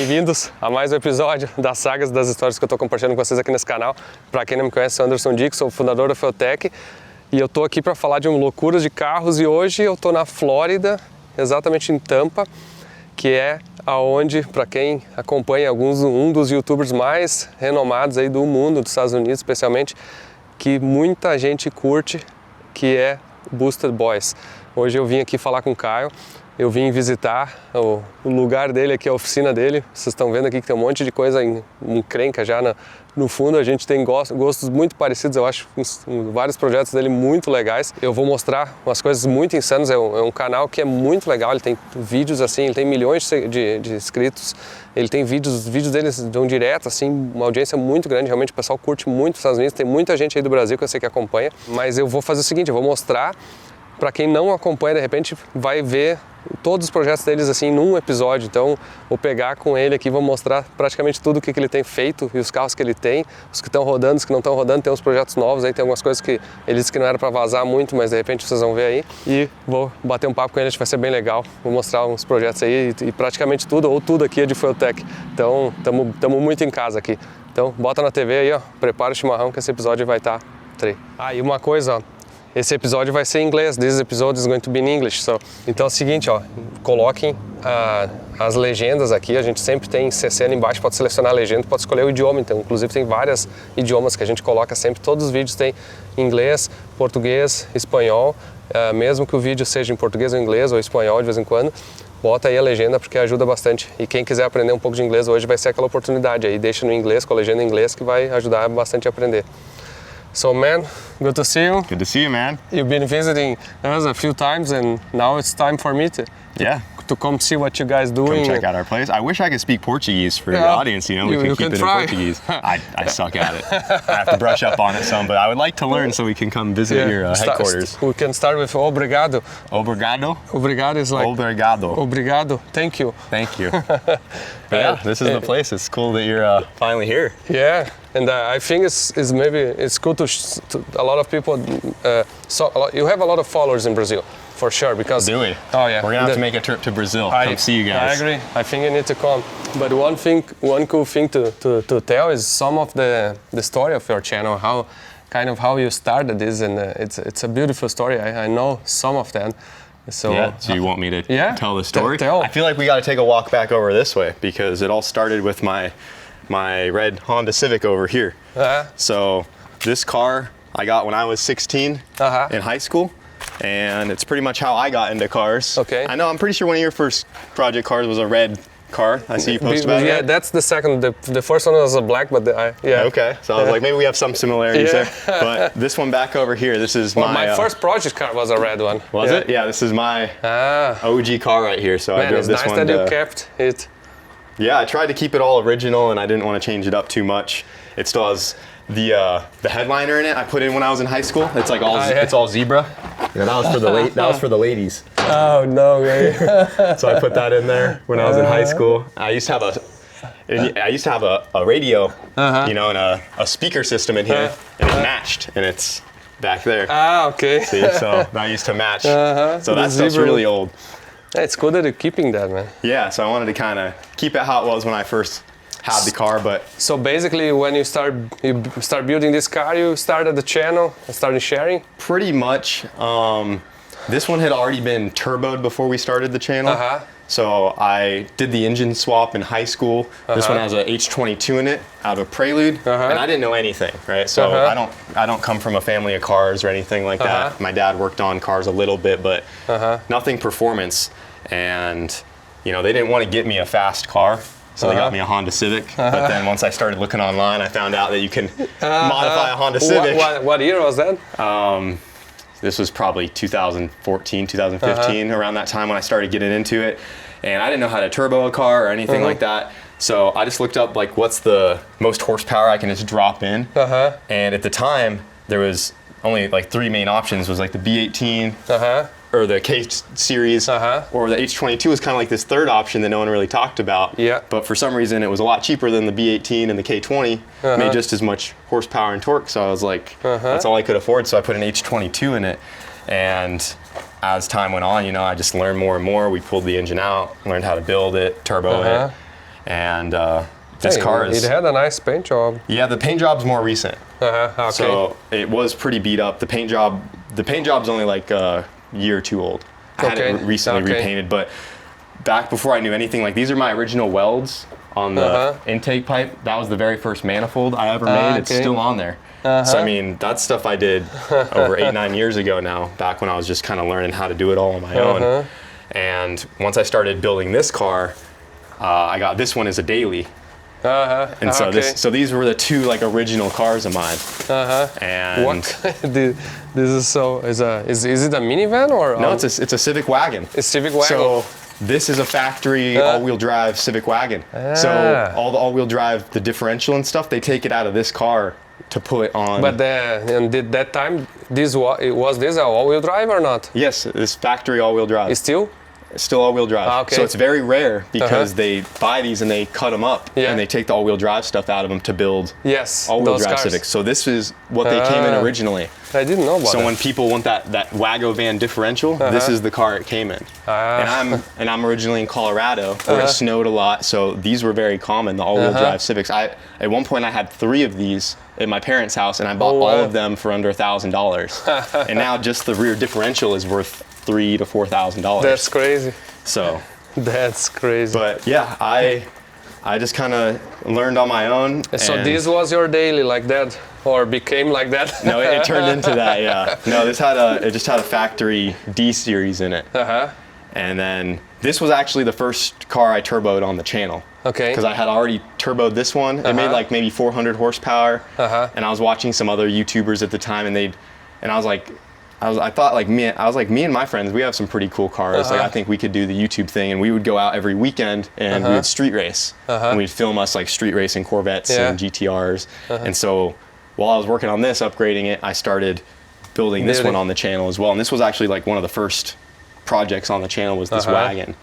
bem-vindos a mais um episódio das sagas das histórias que eu estou compartilhando com vocês aqui nesse canal. Para quem não me conhece, sou Anderson Dick, sou o fundador da Feotech e eu estou aqui para falar de loucuras de carros e hoje eu estou na Flórida, exatamente em Tampa, que é aonde, para quem acompanha um dos youtubers mais renomados aí do mundo, dos Estados Unidos especialmente, que muita gente curte, que é Boosted Boys. Hoje eu vim aqui falar com o Caio. Eu vim visitar o lugar dele aqui, a oficina dele. Vocês estão vendo aqui que tem um monte de coisa em encrenca já no fundo. A gente tem gostos muito parecidos, eu acho, vários projetos dele muito legais. Eu vou mostrar umas coisas muito insanas. É um canal que é muito legal, ele tem vídeos assim, ele tem milhões de inscritos. Ele tem os vídeos dele dão direto, assim, uma audiência muito grande. Realmente o pessoal curte muito os Estados Unidos. Tem muita gente aí do Brasil que eu sei que acompanha. Mas eu vou fazer o seguinte, eu vou mostrar. Para quem não acompanha, de repente vai ver todos os projetos deles assim num episódio. Então vou pegar com ele aqui, vou mostrar praticamente tudo o que ele tem feito e os carros que ele tem, os que estão rodando, os que não estão rodando. Tem uns projetos novos aí, tem algumas coisas que ele disse que não era para vazar muito, mas de repente vocês vão ver aí. E vou bater um papo com ele, acho que vai ser bem legal. Vou mostrar uns projetos aí e praticamente tudo, ou tudo aqui é de Feotech. Então estamos muito em casa aqui. Então bota na TV aí, ó, prepara o chimarrão que esse episódio vai estar tri. Ah, e uma coisa, ó. Esse episódio vai ser em inglês. This episode is going to be in English. Então é o seguinte, ó, coloquem as legendas aqui. A gente sempre tem CC ali embaixo, pode selecionar a legenda, pode escolher o idioma. Então, inclusive tem vários idiomas que a gente coloca sempre. Todos os vídeos têm inglês, português, espanhol. Mesmo que o vídeo seja em português ou inglês ou espanhol de vez em quando, bota aí a legenda porque ajuda bastante. E quem quiser aprender um pouco de inglês hoje vai ser aquela oportunidade aí. Deixa no inglês, com a legenda em inglês, que vai ajudar bastante a aprender. So man, good to see you. Good to see you, man. You've been visiting us a few times and now it's time for me to come see what you guys doing. Come check out our place. I wish I could speak Portuguese for the audience, you know, we can keep it in Portuguese. I suck at it. I have to brush up on it some, but I would like to learn so we can come visit your headquarters. We can start with obrigado. Obrigado? Obrigado is like... Obrigado. Obrigado, thank you. Thank you. But yeah, this is the place. It's cool that you're finally here. Yeah. And I think it's cool to a lot of people. You have a lot of followers in Brazil, for sure. Because do we? Oh yeah. We're gonna have to make a trip to Brazil. Come see you guys. I agree. I think you need to come. But one cool thing to tell is some of the story of your channel, how you started this, and it's a beautiful story. I know some of them. So you want me to tell the story? Tell. I feel like we got to take a walk back over this way because it all started with my red Honda Civic over here. So this car I got when I was 16 in high school, and it's pretty much how I got into cars. Okay. I know, I'm pretty sure one of your first project cars was a red car. I see you post about it. Yeah, that's the second. The first one was a black, but Okay, so I was like, maybe we have some similarities there. But this one back over here, this is my first project car was a red one. Was it? Yeah, this is my OG car right here. So I drove this one. It's nice that you kept it. Yeah, I tried to keep it all original, and I didn't want to change it up too much. It still has the headliner in it I put in when I was in high school. It's like it's all zebra. Yeah, that was for the ladies. Oh no way. So I put that in there when I was in high school. I used to have a radio, you know, and a speaker system in here, and it matched, and it's back there. Okay. See, so that used to match. So that stuff's really old. It's cool that you're keeping that, man. Yeah, so I wanted to kind of keep it how it was when I first had the car, but... So basically, when you start building this car, you started the channel and started sharing? Pretty much. This one had already been turboed before we started the channel. So I did the engine swap in high school. This one has a H22 in it, out of Prelude, and I didn't know anything, right? So I don't come from a family of cars or anything like that. My dad worked on cars a little bit, but nothing performance. And you know, they didn't want to get me a fast car, so they got me a Honda Civic. But then once I started looking online, I found out that you can modify a Honda Civic. What year was that? This was probably 2014, 2015, around that time when I started getting into it. And I didn't know how to turbo a car or anything like that. So I just looked up like what's the most horsepower I can just drop in. And at the time, there was only like 3 main options. Was like the B18, or the K series, or the H22 was kind of like this third option that no one really talked about. But for some reason, it was a lot cheaper than the B18, and the K20 made just as much horsepower and torque. So I was like, that's all I could afford. So I put an H22 in it, and as time went on, you know, I just learned more and more. We pulled the engine out, learned how to build it, turbo it, And this Hey, car is... It had a nice paint job. Yeah, the paint job's more recent. Okay. So it was pretty beat up. The paint job's only like a year or two old. I had it recently repainted, but back before I knew anything, like these are my original welds on the intake pipe. That was the very first manifold I ever made. It's still on there. So I mean, that's stuff I did over 8-9 years ago now, back when I was just kind of learning how to do it all on my own. And once I started building this car, I got this one as a daily. And so these were the two like original cars of mine. And what? This is so. Is it a minivan or? No, it's a Civic wagon. It's Civic wagon. So this is a factory all-wheel drive Civic wagon. So all the all-wheel drive, the differential and stuff, they take it out of this car to put on. But and did that time was this a all-wheel drive or not? Yes, this factory all-wheel drive. It's still all-wheel drive. So it's very rare because they buy these and they cut them up and they take the all-wheel drive stuff out of them to build all-wheel drive Civics. So this is what they came in originally. I didn't know about So when people want that Wago van differential, this is the car it came in. And I'm originally in Colorado where it snowed a lot, so these were very common, the all-wheel drive Civics. At one point I had 3 of these at my parents' house, and I bought all of them for under $1,000. And now just the rear differential is worth $3,000 to $4,000. That's crazy. So. That's crazy. But yeah, I just kind of learned on my own. So this was your daily like that, or became like that? No, it turned into that. Yeah. No, it just had a factory D series in it. And then this was actually the first car I turboed on the channel. Okay. Because I had already turboed this one. It made like maybe 400 horsepower. And I was watching some other YouTubers at the time, and I was like, me and my friends, we have some pretty cool cars. Like I think we could do the YouTube thing, and we would go out every weekend and we would street race. And we'd film us like street racing Corvettes and GTRs. And so while I was working on this, upgrading it, I started building this one on the channel as well. And this was actually like one of the first projects on the channel was this wagon.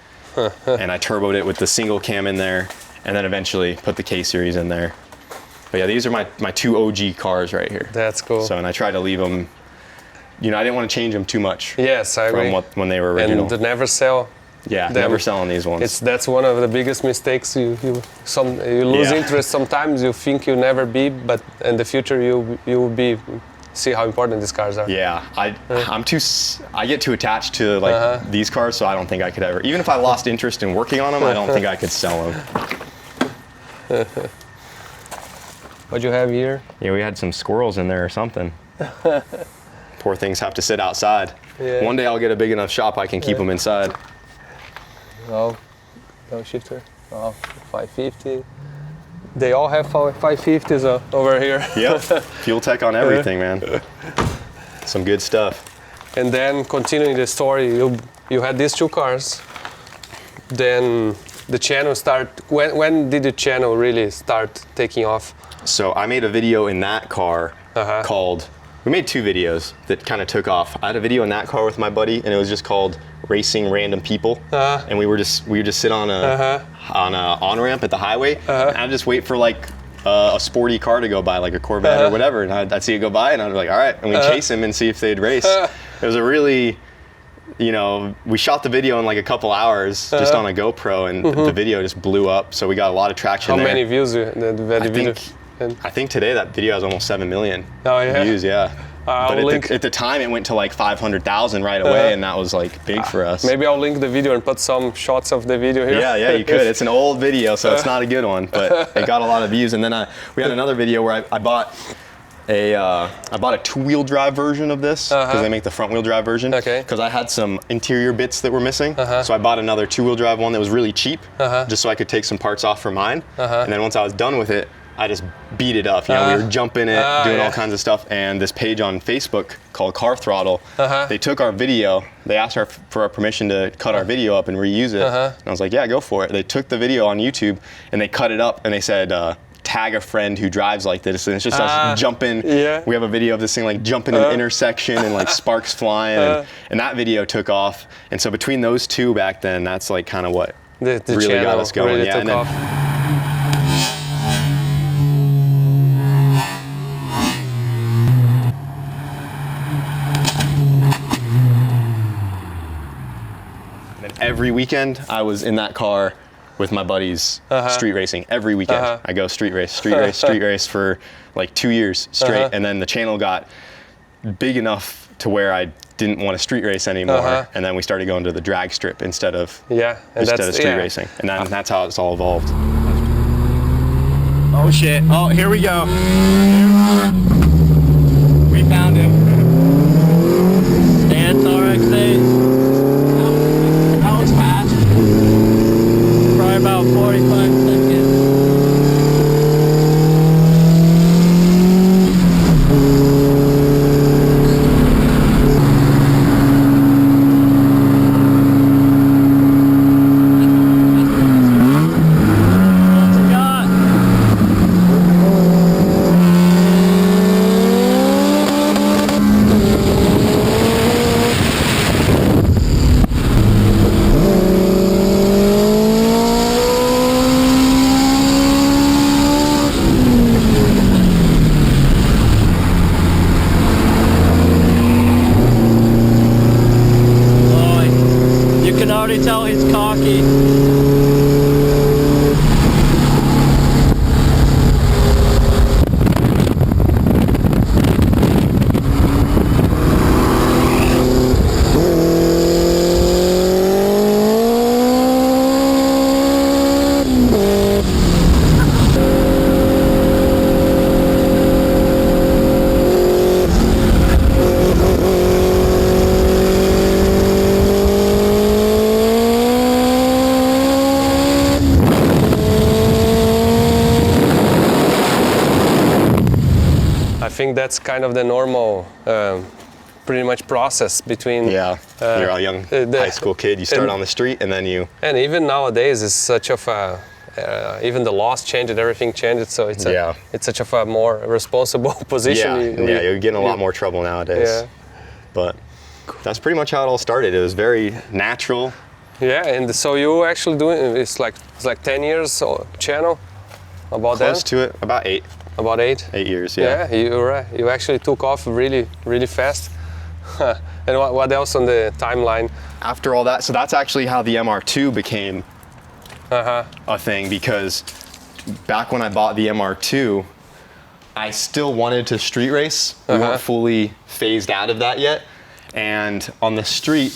And I turboed it with the single cam in there, and then eventually put the K series in there. But yeah, these are my 2 OG cars right here. That's cool. So, and I tried to leave them, I didn't want to change them too much. Yes, I agree. From when they were original. And to never sell. Yeah, never selling these ones. That's one of the biggest mistakes. You lose interest sometimes. You think you'll never be, but in the future you will be. See how important these cars are. Yeah, I get too attached to like these cars, so I don't think I could ever. Even if I lost interest in working on them, I don't think I could sell them. What you have here? Yeah, we had some squirrels in there or something. Poor things have to sit outside. Yeah. One day I'll get a big enough shop I can keep them inside. Oh, no shifter. Oh, 550. They all have 550s over here. Yep, Fuel Tech on everything, man. Some good stuff. And then continuing the story, you had these 2 cars. Then the channel when did the channel really start taking off? So I made a video in that car called, we made 2 videos that kind of took off. I had a video in that car with my buddy, and it was just called Racing Random People. And we would just sit on a on-ramp at the highway, and I'd just wait for like a sporty car to go by, like a Corvette or whatever, and I'd see it go by, and I'd be like, all right, and we'd chase him and see if they'd race. It was a really, we shot the video in like a couple hours just on a GoPro, and the video just blew up, so we got a lot of traction there. How many views I think today that video has almost 7 million views, yeah. But at the time it went to like 500,000 right away, and that was like big for us. Maybe I'll link the video and put some shots of the video here. Yeah, you could. It's an old video, so it's not a good one, but it got a lot of views. And then we had another video where I bought a 2-wheel drive version of this, because they make the front wheel drive version. Because I had some interior bits that were missing, so I bought another 2-wheel drive one that was really cheap, just so I could take some parts off for mine. And then once I was done with it, I just beat it up. We were jumping it, doing all kinds of stuff. And this page on Facebook called Car Throttle, they took our video. They asked for our permission to cut our video up and reuse it. And I was like, yeah, go for it. They took the video on YouTube and they cut it up, and they said, tag a friend who drives like this. And it's just us jumping. We have a video of this thing like jumping an intersection and like sparks flying. And that video took off. And so between those 2 back then, that's like kind of what the really got us going. Really took off. Every weekend I was in that car with my buddies street racing every weekend. I go street race for like 2 years straight. And then the channel got big enough to where I didn't want to street race anymore. And then we started going to the drag strip instead of street racing. And then that's how it's all evolved. Oh shit. Oh, here we go. We found him. Stance RX-8. That was fast. Probably about 45 seconds. Tell he's cocky. I think that's kind of the normal, pretty much process between. Yeah, you're a young high school kid. You start on the street, and then you. And even nowadays, it's such of a. Even the laws changed, everything changed, so it's it's such of a more responsible position. Yeah, you're getting a lot more trouble nowadays. Yeah. But that's pretty much how it all started. It was very natural. Yeah, and so you actually doing it's like 10 years channel, about that. Close to it, about 8. About 8? 8 years, yeah. Yeah, you're right. You actually took off really, really fast. And what else on the timeline? After all that, so that's actually how the MR2 became a thing, because back when I bought the MR2, I still wanted to street race. We weren't fully phased out of that yet. And on the street,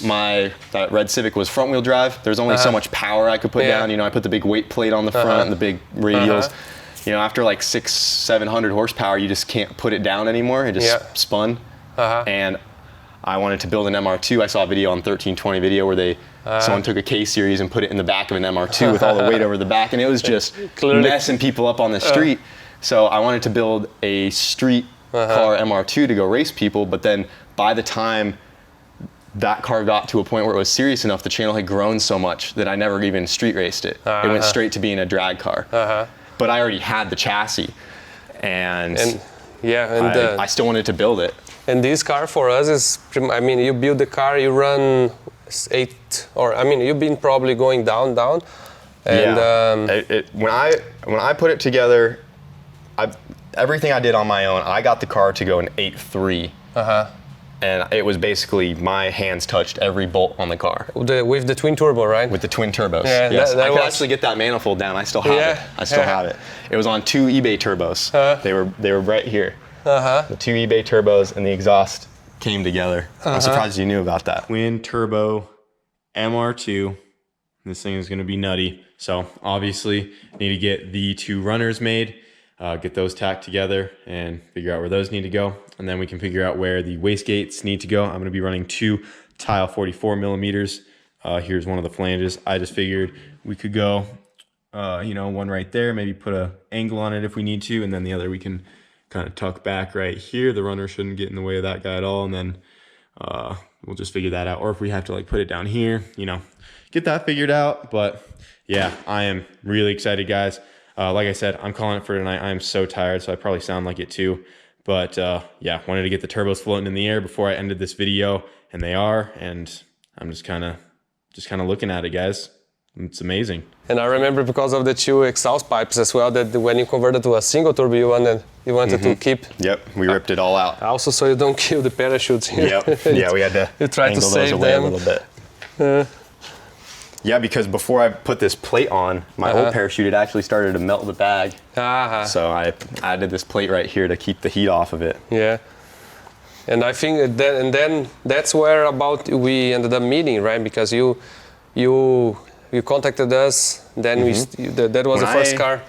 that red Civic was front wheel drive. There's only so much power I could put down. You know, I put the big weight plate on the front and the big radials. You know, after like 600-700 horsepower, you just can't put it down anymore. It just spun. And I wanted to build an MR2. I saw a video on 1320 video where someone took a K-Series and put it in the back of an MR2 with all the weight over the back, and it was just messing people up on the street. So I wanted to build a street car MR2 to go race people, but then by the time that car got to a point where it was serious enough, the channel had grown so much that I never even street raced it. It went straight to being a drag car. But I already had the chassis, and I still wanted to build it. And this car for us is, I mean, you build the car, you run 8, or I mean, you've been probably going down. And when I put it together, everything I did on my own. I got the car to go an 8.3. And it was basically my hands touched every bolt on the car. With the twin turbo, right? With the twin turbos. Yeah, yes. I could actually get that manifold down. I still have it. I still have it. It was on 2 eBay turbos. They were right here. The 2 eBay turbos and the exhaust came together. I'm surprised you knew about that. Twin turbo MR2. This thing is going to be nutty. So obviously need to get the 2 runners made. Get those tacked together and figure out where those need to go. And then we can figure out where the wastegates need to go. I'm gonna be running 2 tile 44 millimeters. Here's one of the flanges. I just figured we could go, one right there, maybe put an angle on it if we need to. And then the other we can kind of tuck back right here. The runner shouldn't get in the way of that guy at all. And then we'll just figure that out. Or if we have to like put it down here, get that figured out. But yeah, I am really excited, guys. Like I said, I'm calling it for tonight. I'm so tired, so I probably sound like it too. But yeah, wanted to get the turbos floating in the air before I ended this video, and they are. And I'm just kind of looking at it, guys. It's amazing. And I remember because of the 2 exhaust pipes as well, that when you converted to a single turbo, you wanted to keep. Yep, we ripped it all out. Also, so you don't kill the parachutes here. Yep. Yeah, we had to you try to save those away them a little bit. Yeah, because before I put this plate on, my old parachute, it actually started to melt the bag. So I added this plate right here to keep the heat off of it. Yeah. And I think then that's where about we ended up meeting, right? Because you contacted us, then that was the first car.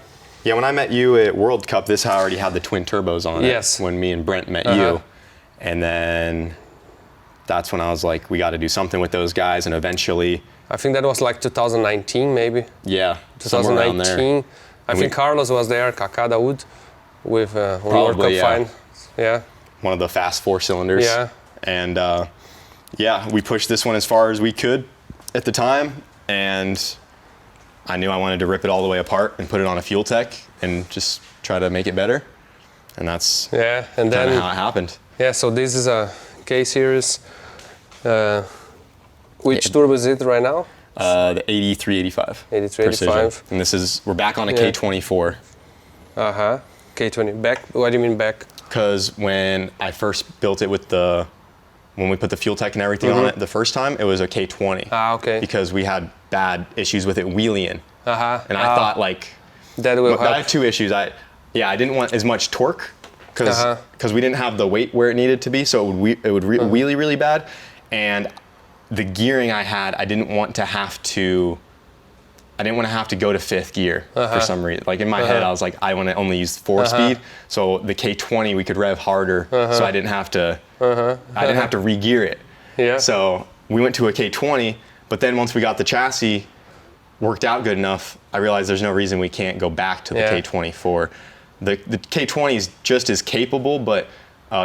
Yeah, when I met you at World Cup, this already had the twin turbos on it. Yes. When me and Brent met you. And then that's when I was like, we got to do something with those guys. And eventually, I think that was like 2019, maybe. yeah, somewhere around there. 2019. I think Carlos was there, Kaká Daoud, with World Cup fine. Yeah. One of the fast 4-cylinders. Yeah. And yeah, we pushed this one as far as we could at the time. And I knew I wanted to rip it all the way apart and put it on a Fuel Tech and just try to make it better. And that's and kind then of how it happened. Yeah, so this is a K series. Which turbo is it right now? The 8385. 8385. And we're back on a K24. K20. Back? What do you mean back? Because when I first built it when we put the Fuel Tech and everything on it the first time, it was a K20. Okay. Because we had bad issues with it wheeling. And I thought like, that will help. I had two issues. I didn't want as much torque because we didn't have the weight where it needed to be, so it would wheelie really bad. And the gearing I had, I didn't want to have to go to 5th gear for some reason. Like in my head, I was like, I want to only use 4-speed. So the K20 we could rev harder, so I didn't have to re-gear it. Yeah. So we went to a K20, but then once we got the chassis worked out good enough, I realized there's no reason we can't go back to the K24. The K20 is just as capable, but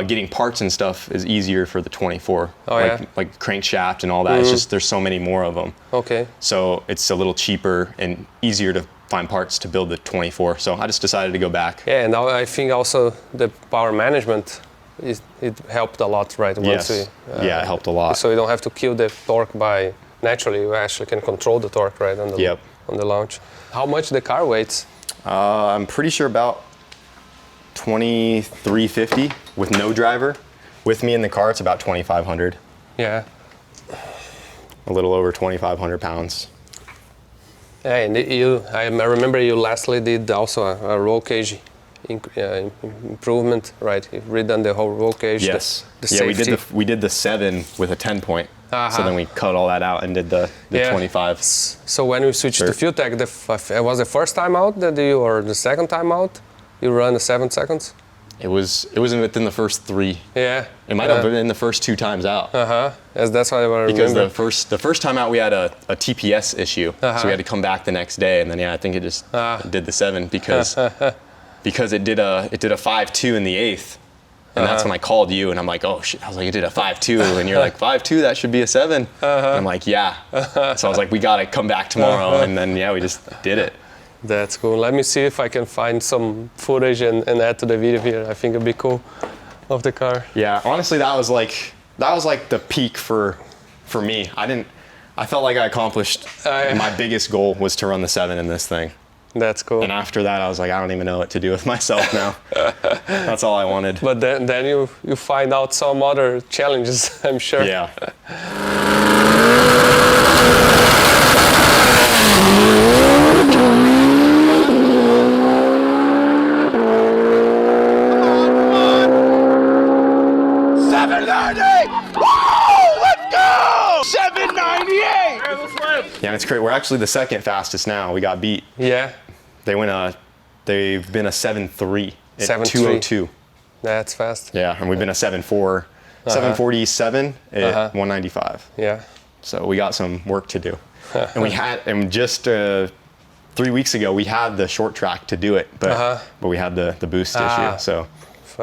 getting parts and stuff is easier for the 24. Like crankshaft and all that. It's just there's so many more of them. Okay. So it's a little cheaper and easier to find parts to build the 24. So I just decided to go back. Yeah, and I think also the power management it helped a lot, right? Yes. It helped a lot. So you don't have to kill the torque by naturally. You actually can control the torque, right, on the launch. How much the car weighs? I'm pretty sure about 2350 with no driver. With me in the car, it's about 2500. Yeah. A little over 2500 pounds. Yeah, and I remember you lastly did also a roll cage improvement, right? You've redone the whole roll cage. Yes. The safety. we did the 7 with a 10 point. So then we cut all that out and did the 25. So when we switched to Fuel Tech, was the first time out or the second time out? You run the 7 seconds? It was within the first 3. Yeah. It might have been in the first 2 times out. That's why I remember. Because the first time out we had a TPS issue, so we had to come back the next day, and then I think it just did the 7 because it did a 5.2 in the 8th, and that's when I called you, and I'm like, oh shit! I was like, it did a 5.2, and you're like 5.2, that should be a 7. And I'm like, yeah. So I was like, we gotta come back tomorrow, and then we just did it. That's cool. Let me see if I can find some footage and add to the video here. I think it'd be cool of the car. Yeah, honestly, that was like the peak for me. I felt like I accomplished my biggest goal was to run the 7 in this thing. That's cool. And after that, I was like, I don't even know what to do with myself now. That's all I wanted. But then you find out some other challenges, I'm sure. Yeah. Yeah, it's great. We're actually the second fastest now. We got beat. Yeah. They've been a 7.3 at 202. That's fast. Yeah, and we've been a 7.4, 747 at 195. Yeah. So we got some work to do. And just 3 weeks ago we had the short track to do it, but we had the boost issue. So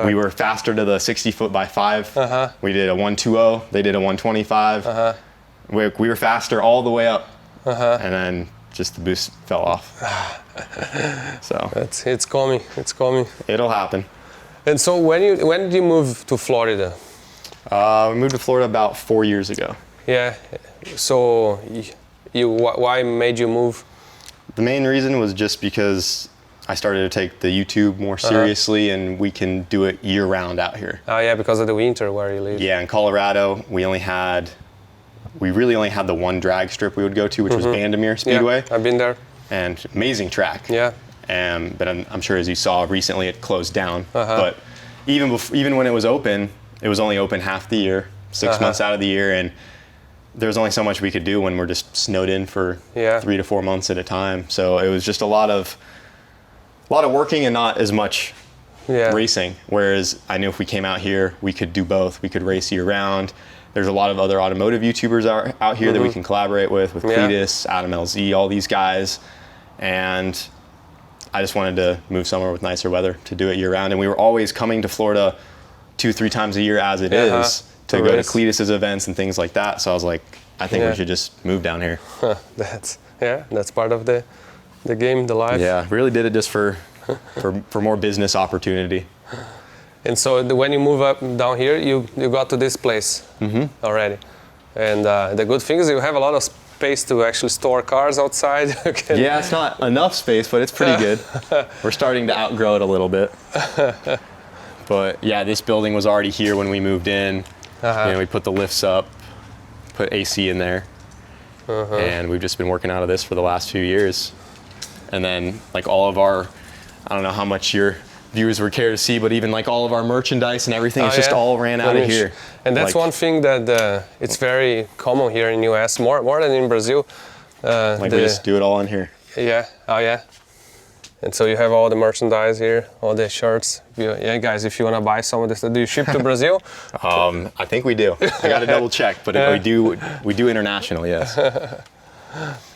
we were faster to the 60 foot by 5. We did a 120. They did a 125. We were faster all the way up, and then just the boost fell off. So it's coming. It's coming. It'll happen. And so when did you move to Florida? We moved to Florida about 4 years ago. Yeah. So why made you move? The main reason was just because I started to take the YouTube more seriously, and we can do it year round out here. Oh yeah, because of the winter where you live. Yeah, in Colorado we only had we really only had the one drag strip we would go to, which was Bandimere Speedway. Yeah, I've been there. And amazing track. Yeah. But I'm sure, as you saw recently, it closed down. But even when it was open, it was only open half the year, 6 months out of the year, and there's only so much we could do when we're just snowed in for 3 to 4 months at a time. So it was just a lot of working and not as much racing. Whereas I knew if we came out here, we could do both. We could race year round. There's a lot of other automotive YouTubers out here that we can collaborate with Cletus, Adam LZ, all these guys. And I just wanted to move somewhere with nicer weather to do it year round. And we were always coming to Florida 2-3 times a year as it is to go to Cletus's events and things like that. So I was like, I think we should just move down here. That's part of the game, the life. Yeah, really did it just for more business opportunity. And so when you move up down here, you got to this place already. And the good thing is you have a lot of space to actually store cars outside. Yeah, it's not enough space, but it's pretty good. We're starting to outgrow it a little bit. But yeah, this building was already here when we moved in. We put the lifts up, put AC in there. And we've just been working out of this for the last few years. And then like all of our, I don't know how much your viewers would care to see, but even like all of our merchandise and everything, it's just all ran out of here. And that's one thing that it's very common here in US, more than in Brazil. We just do it all in here. Yeah, And so you have all the merchandise here, all the shirts. Yeah, guys, if you want to buy some of this, do you ship to Brazil? I think we do. I got to double check, but we do international, yes.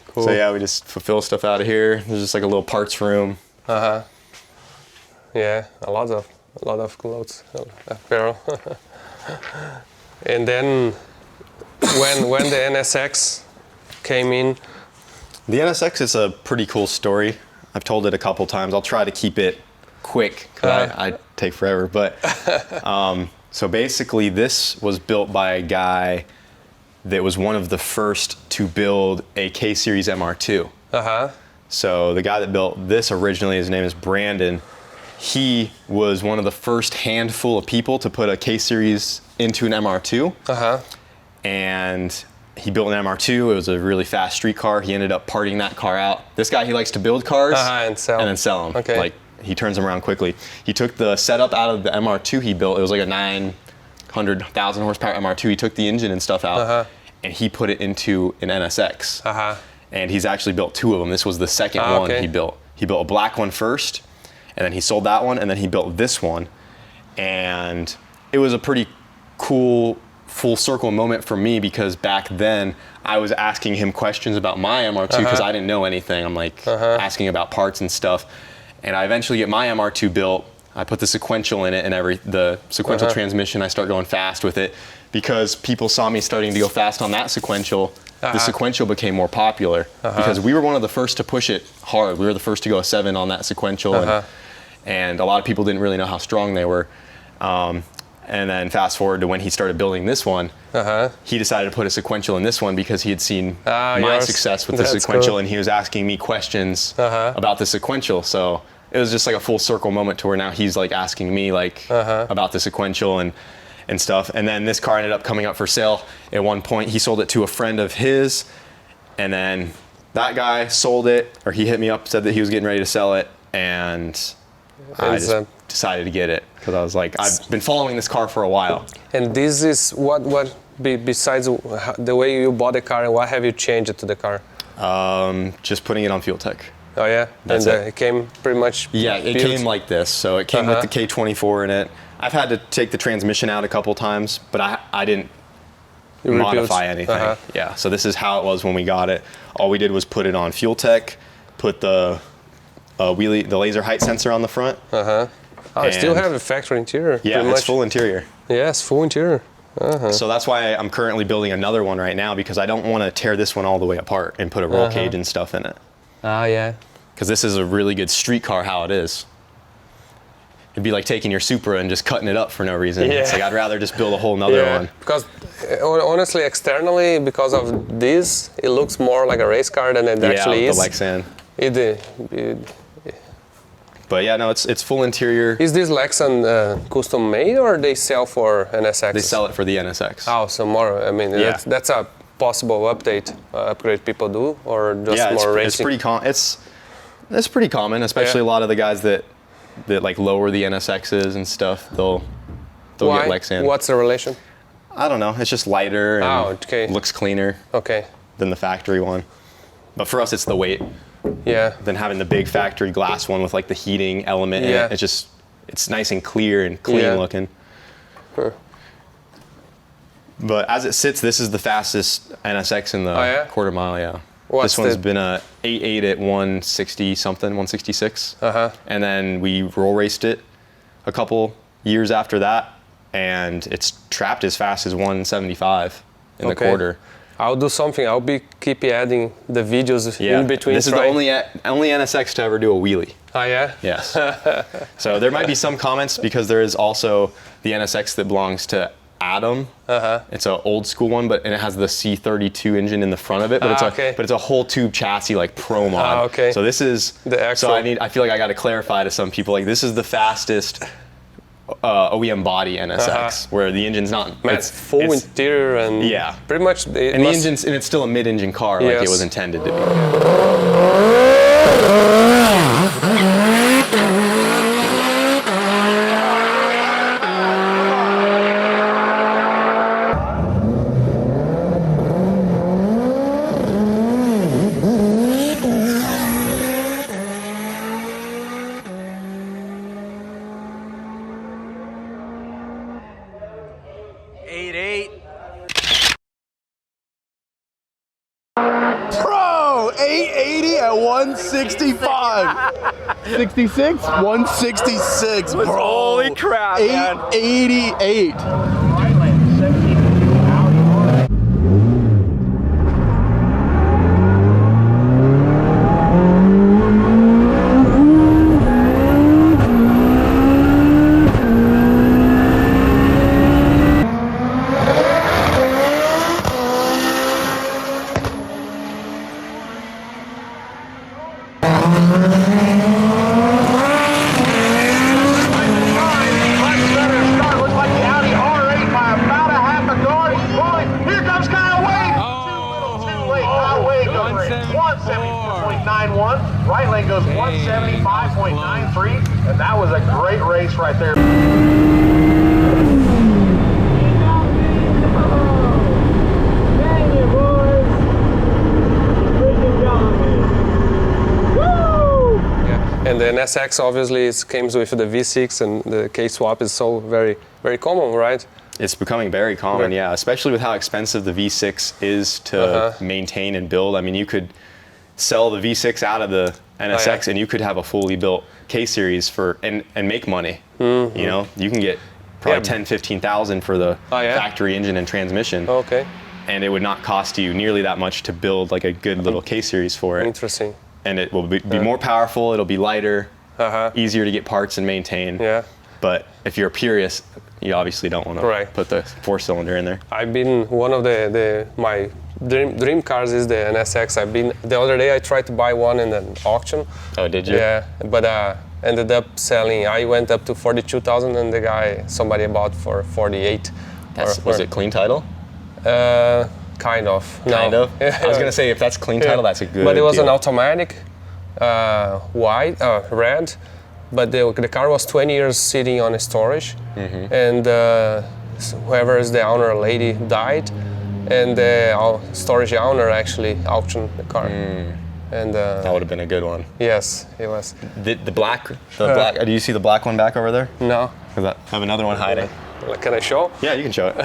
Cool. So yeah, we just fulfill stuff out of here. There's just like a little parts room. Yeah, a lot of clothes, apparel. And then when the NSX came in. The NSX is a pretty cool story. I've told it a couple times. I'll try to keep it quick because I take forever. But so basically, this was built by a guy that was one of the first to build a K-Series MR2. So the guy that built this originally, his name is Brandon. He was one of the first handful of people to put a K-Series into an MR2. And he built an MR2. It was a really fast street car. He ended up parting that car out. This guy, he likes to build cars and then sell them. Okay. Like, he turns them around quickly. He took the setup out of the MR2 he built. It was like a 900,000 horsepower MR2. He took the engine and stuff out, and he put it into an NSX. And he's actually built 2 of them. This was the second one he built. He built a black one first, and then he sold that one, and then he built this one. And it was a pretty cool full circle moment for me because back then I was asking him questions about my MR2 because I didn't know anything. I'm like asking about parts and stuff. And I eventually get my MR2 built. I put the sequential in it and the sequential transmission, I start going fast with it because people saw me starting to go fast on that sequential. The sequential became more popular because we were one of the first to push it hard. We were the first to go a 7 on that sequential and a lot of people didn't really know how strong they were. And then fast forward to when he started building this one, he decided to put a sequential in this one because he had seen my success with the sequential and he was asking me questions about the sequential. So it was just like a full circle moment to where now he's like asking me like about the sequential and stuff. And then this car ended up coming up for sale. At one point he sold it to a friend of his and then that guy sold it, or he hit me up, said that he was getting ready to sell it, and I just decided to get it because I was like, I've been following this car for a while. And this is besides the way you bought the car, and what have you changed it to the car? Just putting it on Fuel Tech. Oh yeah, That's it came pretty much. Yeah, it came like this. So it came with the K24 in it. I've had to take the transmission out a couple times, but I didn't modify anything. Yeah, so this is how it was when we got it. All we did was put it on Fuel Tech, put the laser height sensor on the front. I still have a factory interior. Yeah, it's full interior. Yes, full interior. So that's why I'm currently building another one right now because I don't want to tear this one all the way apart and put a roll cage and stuff in it. Yeah. Because this is a really good street car how it is. It'd be like taking your Supra and just cutting it up for no reason. Yeah. It's like I'd rather just build a whole nother one. Because honestly, externally, because of this, it looks more like a race car than it actually is. Yeah, the Lexan. But yeah, no, it's full interior. Is this Lexan custom made or they sell for NSX? They sell it for the NSX. Oh, so more. I mean, that's a possible upgrade people do, or just Yeah, more it's racing? pretty it's pretty common, especially Yeah. a lot of the guys that like lower the NSXs and stuff. They'll Why? get Lexan. What's the relation? I don't know. It's just lighter and Oh, okay. looks cleaner Okay. than the factory one. But for us, it's the weight. Yeah. Than having the big factory glass one with like the heating element in Yeah. it. It's nice and clear and clean Yeah. looking. Huh. But as it sits, this is the fastest NSX in the Oh, yeah? quarter mile. Yeah. What's this one's the- been a 8.8 at 160 something, 166. Uh-huh. And then we roll raced it a couple years after that, and it's trapped as fast as 175 in the Okay. quarter. I'll do something. I'll keep adding the videos Yeah. in between. This is the only NSX to ever do a wheelie. Oh yeah. Yes. So there might be some comments because there is also the NSX that belongs to Adam. Uh-huh. It's an old school one, and it has the C32 engine in the front of it. But okay. it's a whole tube chassis like Pro Mod. Okay. So this is The actual- I feel like I got to clarify to some people, like, this is the fastest OEM body NSX, where the engine's not. Man, it's full interior and Yeah. pretty much. and the engine's, and it's still a mid-engine car, like it Yes. was intended to be. Bro, 880 at 165. 66? 166, bro. Holy crap, man. 888. Right lane goes 175.93, and that was a great race right there. Yeah. And the NSX obviously comes with the V6, and the K-swap is so very, very common, right? It's becoming very common, Right. yeah, especially with how expensive the V6 is to maintain and build. I mean, you could sell the V6 out of the NSX and you could have a fully built K-Series and make money. You know, you can get probably 10, 15,000 for the factory engine and transmission. Okay. And it would not cost you nearly that much to build like a good little K-Series for it. Interesting. And it will be more powerful, it'll be lighter, Uh-huh. easier to get parts and maintain. Yeah. But if you're a purist, you obviously don't want to Right. put the 4-cylinder in there. I've been one of my dream cars is the NSX. The other day I tried to buy one in an auction. Oh, did you? Yeah, but ended up selling. I went up to 42,000, and somebody bought for 48. Was it clean title? Kind of. Kind No. of? I was going to say, if that's clean title, that's a good But it was deal. an automatic, red. But the car was 20 years sitting on storage, and whoever is the owner, lady, died, and the storage owner actually auctioned the car. And That would have been a good one. yes, it was. The black, do you see the black one back over there? No, I have another one hiding. can I show? Yeah, you can show it.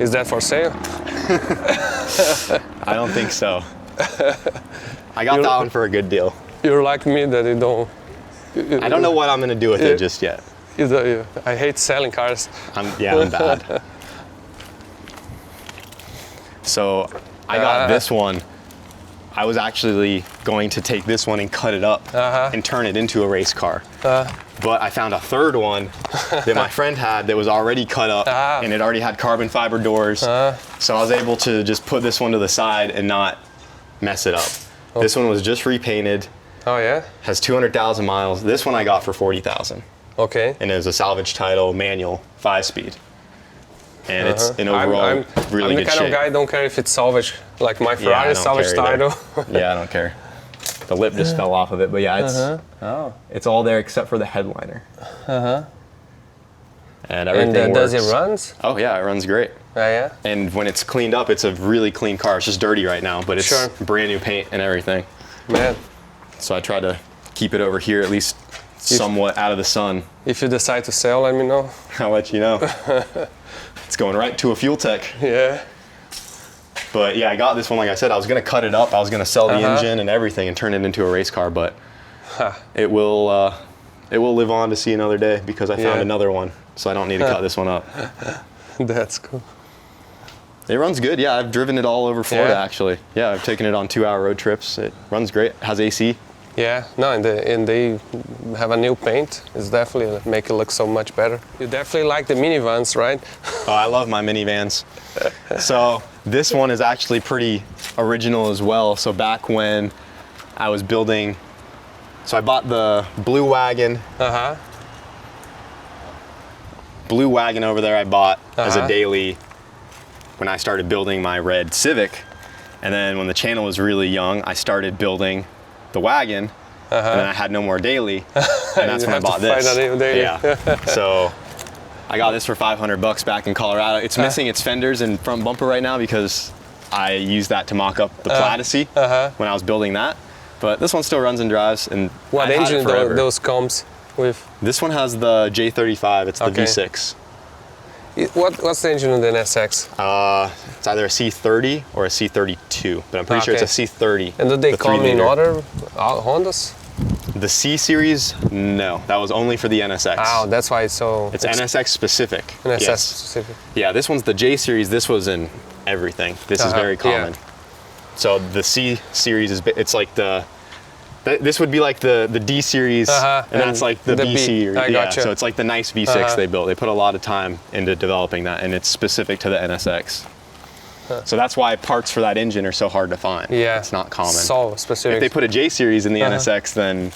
Is that for sale? I don't think so. I got that one for a good deal. You're like me that you don't. I don't know what I'm going to do with it just yet. I hate selling cars. I'm bad. So I got this one. I was actually going to take this one and cut it up and turn it into a race car. But I found a third one that my friend had that was already cut up and it already had carbon fiber doors. So I was able to just put this one to the side and not mess it up. This one was just repainted, Oh yeah. has 200,000 miles. This one I got for 40,000. Okay. And it was a salvage title manual 5-speed. and it's in overall I'm really the good kind shape. of guy don't care if it's salvage. Like my Ferrari is salvage title. Yeah, I don't care. The lip just fell off of it, but yeah, it's all there except for the headliner. And everything And works. does it runs? Oh yeah, it runs great. Yeah. And when it's cleaned up, it's a really clean car. It's just dirty right now, but it's Sure. brand new paint and everything. Man, So I try to keep it over here at least somewhat out of the sun. if you decide to sell, let me know. I'll let you know. It's going right to a Fuel Tech. Yeah. But yeah, I got this one. Like I said, I was gonna cut it up. I was gonna sell the engine and everything and turn it into a race car. But it will live on to see another day because I found Yeah. another one. So I don't need to cut this one up. That's cool. It runs good. Yeah, I've driven it all over Florida Yeah. actually. Yeah, I've taken it on 2-hour road trips. It runs great. Has AC. Yeah, no, and they have a new paint. It's definitely make it look so much better. You definitely like the minivans, right? Oh, I love my minivans. So this one is actually pretty original as well. So back when I was building, so I bought the blue wagon. Blue wagon over there I bought as a daily when I started building my red Civic. And then when the channel was really young, I started building the wagon. And then I had no more daily. And that's You when I have to bought find this. a new daily. Yeah. So I got this for $500 back in Colorado. It's missing its fenders and front bumper right now because I used that to mock up the Platycee when I was building that. But this one still runs and drives. And What I've had it engine forever. those comes with? This one has the J35. It's the Okay. V6. What's the engine on the NSX? It's either a C30 or a C32, but I'm pretty sure it's a C30. And do they the come in 3-liter. other Hondas? The C series, no. That was only for the NSX. Oh, that's why it's so. It's NSX specific. NSX Yes. specific. Yeah, this one's the J series. This was in everything. This is very common. Yeah. So the C series is, it's like this would be like the D series, and that's like the B series. I Yeah, gotcha. so it's like the nice V6 they built. They put a lot of time into developing that, and it's specific to the NSX. So that's why parts for that engine are so hard to find. Yeah. It's not common. So specific. If they put a J series in the NSX, then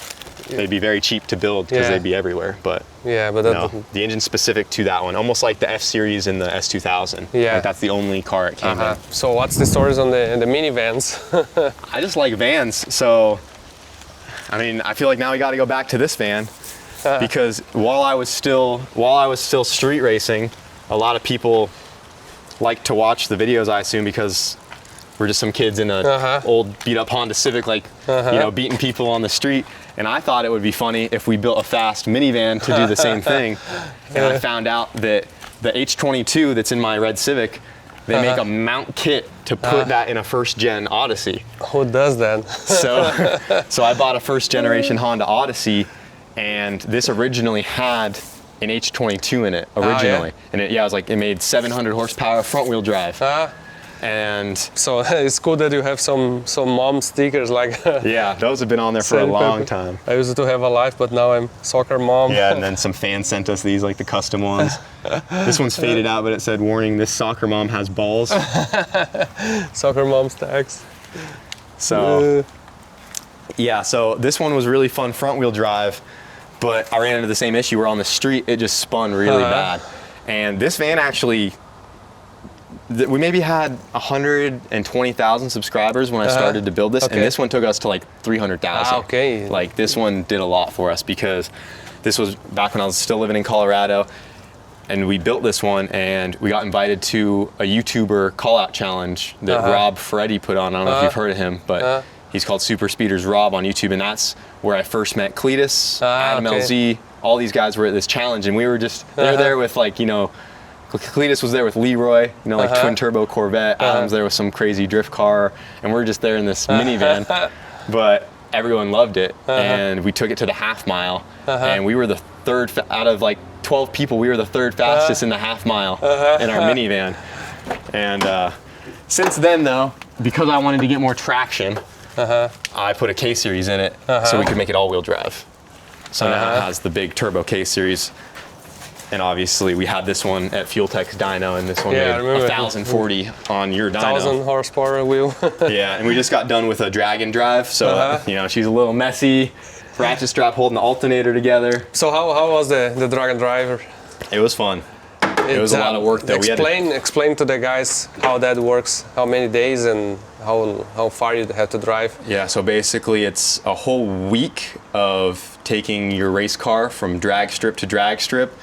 they'd be very cheap to build because Yeah. they'd be everywhere. But yeah, but no, the engine's specific to that one, almost like the F series in the S2000. Yeah. Like that's the only car it came in. So what's the stories on the minivans? I just like vans, so I mean, I feel like now we got to go back to this van because while I was still street racing, a lot of people like to watch the videos, I assume, because we're just some kids in a old beat up Honda Civic, like you know, beating people on the street. And I thought it would be funny if we built a fast minivan to do the same thing. And I found out that the H22 that's in my red Civic, they make a mount kit to put that in a first gen Odyssey. Who does that? So I bought a first generation Honda Odyssey, and this originally had an H22 in it originally. And it was like, it made 700 horsepower front wheel drive. And So it's cool that you have some mom stickers like. yeah, those have been on there for a long time. I used to have a life, but now I'm soccer mom. Yeah, and then some fans sent us these, like the custom ones. This one's faded out, but it said, warning, this soccer mom has balls. Soccer mom stacks. So yeah, so this one was really fun front wheel drive, but I ran into the same issue where on the street it just spun really bad. And this van actually, we maybe had 120,000 subscribers when I started to build this, and this one took us to like 300,000. Okay. Like this one did a lot for us because this was back when I was still living in Colorado, and we built this one, and we got invited to a YouTuber call-out challenge that Rob Ferretti put on. I don't know if you've heard of him, but he's called Super Speeders Rob on YouTube, and that's where I first met Cletus, Adam LZ. All these guys were at this challenge, and we were just, they were there with like, you know, Cletus was there with Leroy, you know, like twin turbo Corvette. Adam's there with some crazy drift car, and we're just there in this minivan. But everyone loved it, and we took it to the half mile, and we were the third out of like 12 people. We were the third fastest in the half mile in our minivan. And since then, though, because I wanted to get more traction, I put a K series in it so we could make it all-wheel drive. So now it has the big turbo K series. And obviously we had this one at Fuel Tech's dyno, and this one made 1,040 on your dyno. 1,000 horsepower wheel. Yeah, and we just got done with a Dragon drive, so you know, she's a little messy. Ratchet strap holding the alternator together. So how was the Dragon driver? It was fun. It was a lot of work though. Explain to the guys how that works, how many days and how far you have to drive. Yeah, so basically it's a whole week of taking your race car from drag strip to drag strip.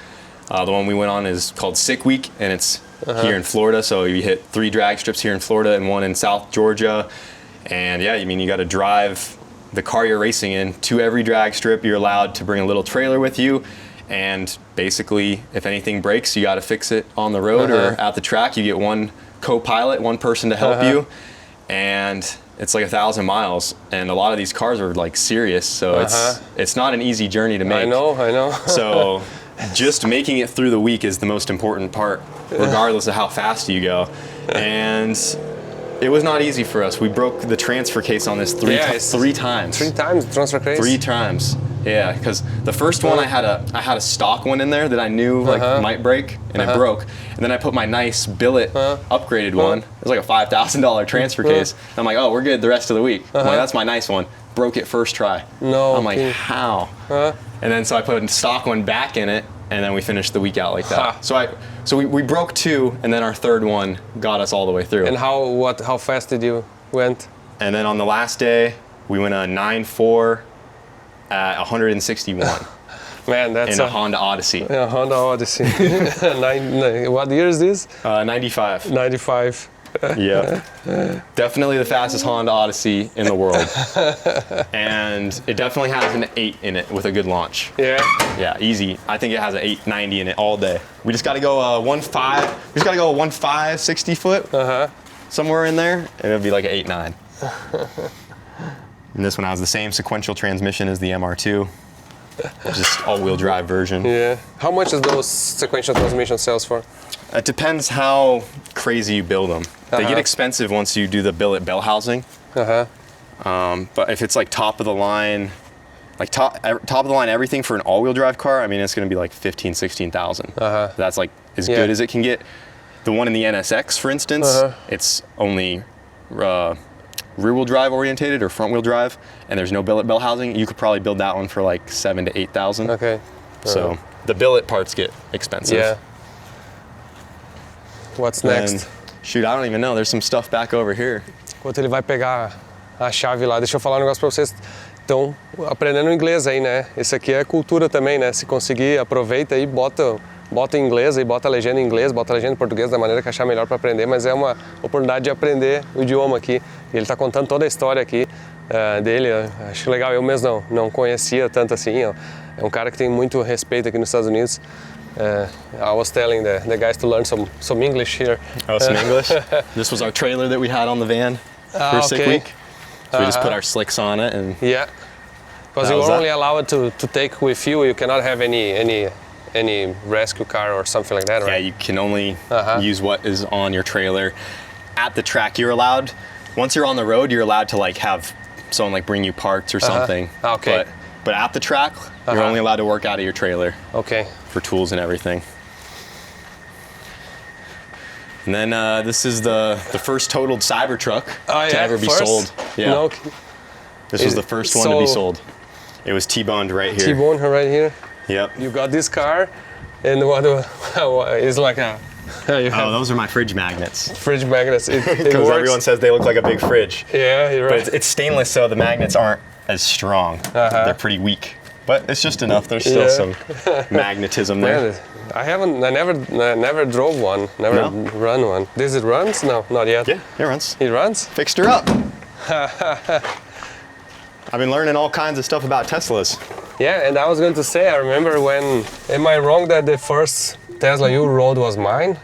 The one we went on is called Sick Week, and it's here in Florida. So you hit 3 drag strips here in Florida and 1 in South Georgia. And yeah, I mean, you got to drive the car you're racing in to every drag strip. You're allowed to bring a little trailer with you. And basically, if anything breaks, you got to fix it on the road or at the track. You get one co-pilot, one person to help you. And it's like 1,000 miles. And a lot of these cars are like serious. So it's not an easy journey to make. I know. So just making it through the week is the most important part, regardless of how fast you go. And it was not easy for us. We broke the transfer case on this three times. 3 times transfer case? 3 times. Yeah, because the first one I had a stock one in there that I knew might break, and it broke. And then I put my nice billet upgraded one. It was like a $5,000 transfer case. And I'm like, oh, we're good the rest of the week. I'm like, that's my nice one. Broke it first try. No. I'm like, how? And then so I put a stock one back in it, and then we finished the week out like that. So we broke 2, and then our third one got us all the way through. And how fast did you went? And then on the last day, we went a 9.4 at 161. Man, that's in a Honda Odyssey. Yeah, Honda Odyssey. What year is this? 95. 95. Yeah. Definitely the fastest Honda Odyssey in the world. And it definitely has an 8 in it with a good launch. Yeah. Yeah, easy. I think it has an 890 in it all day. We just got to go 1.5. We just got to go 1.5, 60 foot. Somewhere in there, and it'll be like an 8.9. And this one has the same sequential transmission as the MR2. Just all-wheel drive version. Yeah. How much does those sequential transmission sells for? It depends how crazy you build them. They get expensive once you do the billet bell housing. But if it's like top of the line, like top of the line everything for an all-wheel drive car, I mean, it's going to be like 15,000, 16,000. That's like as good as it can get. The one in the NSX, for instance, it's only rear-wheel drive orientated or front-wheel drive, and there's no billet bell housing. You could probably build that one for like 7,000 to 8,000. Okay. So the billet parts get expensive. Yeah. What's next? Shoot, I don't even know. There's some stuff back over here. Enquanto ele vai pegar a chave lá, deixa eu falar um negócio pra vocês. Estão aprendendo inglês aí, né? Isso aqui é cultura também, né? Se conseguir, aproveita aí, bota em inglês aí, bota a legenda em inglês, bota a legenda em português da maneira que achar melhor para aprender, mas é uma oportunidade de aprender o idioma aqui. E ele está contando toda a história aqui dele. Acho legal, eu mesmo não conhecia tanto assim. É um cara que tem muito respeito aqui nos Estados Unidos. I was telling the guys to learn some English here. Oh, some English? This was our trailer that we had on the van for Sick Week. So we just put our slicks on it and... Yeah, because you're only allowed to take with you. You cannot have any rescue car or something like that, right? Yeah, you can only use what is on your trailer. At the track, you're allowed, once you're on the road, you're allowed to like have someone like bring you parts or something. Okay. But at the track, you're only allowed to work out of your trailer. Okay. For tools and everything. And then this is the first totaled Cybertruck to ever be sold. Yeah. No. This was the first one to be sold. It was T-boned right here. T-boned right here. Yep. You got this car, and what is like a... Oh, those are my fridge magnets. Fridge magnets. Because everyone says they look like a big fridge. Yeah, you're right. But it's stainless, so the magnets aren't as strong. They're pretty weak. But it's just enough. There's still some magnetism there. Man, I never drove one. Never run one. Does it runs? No, not yet. Yeah, it runs. It runs? Fixed her up. I've been learning all kinds of stuff about Teslas. Yeah, and I was going to say, I remember when, am I wrong that the first Tesla you rode was mine?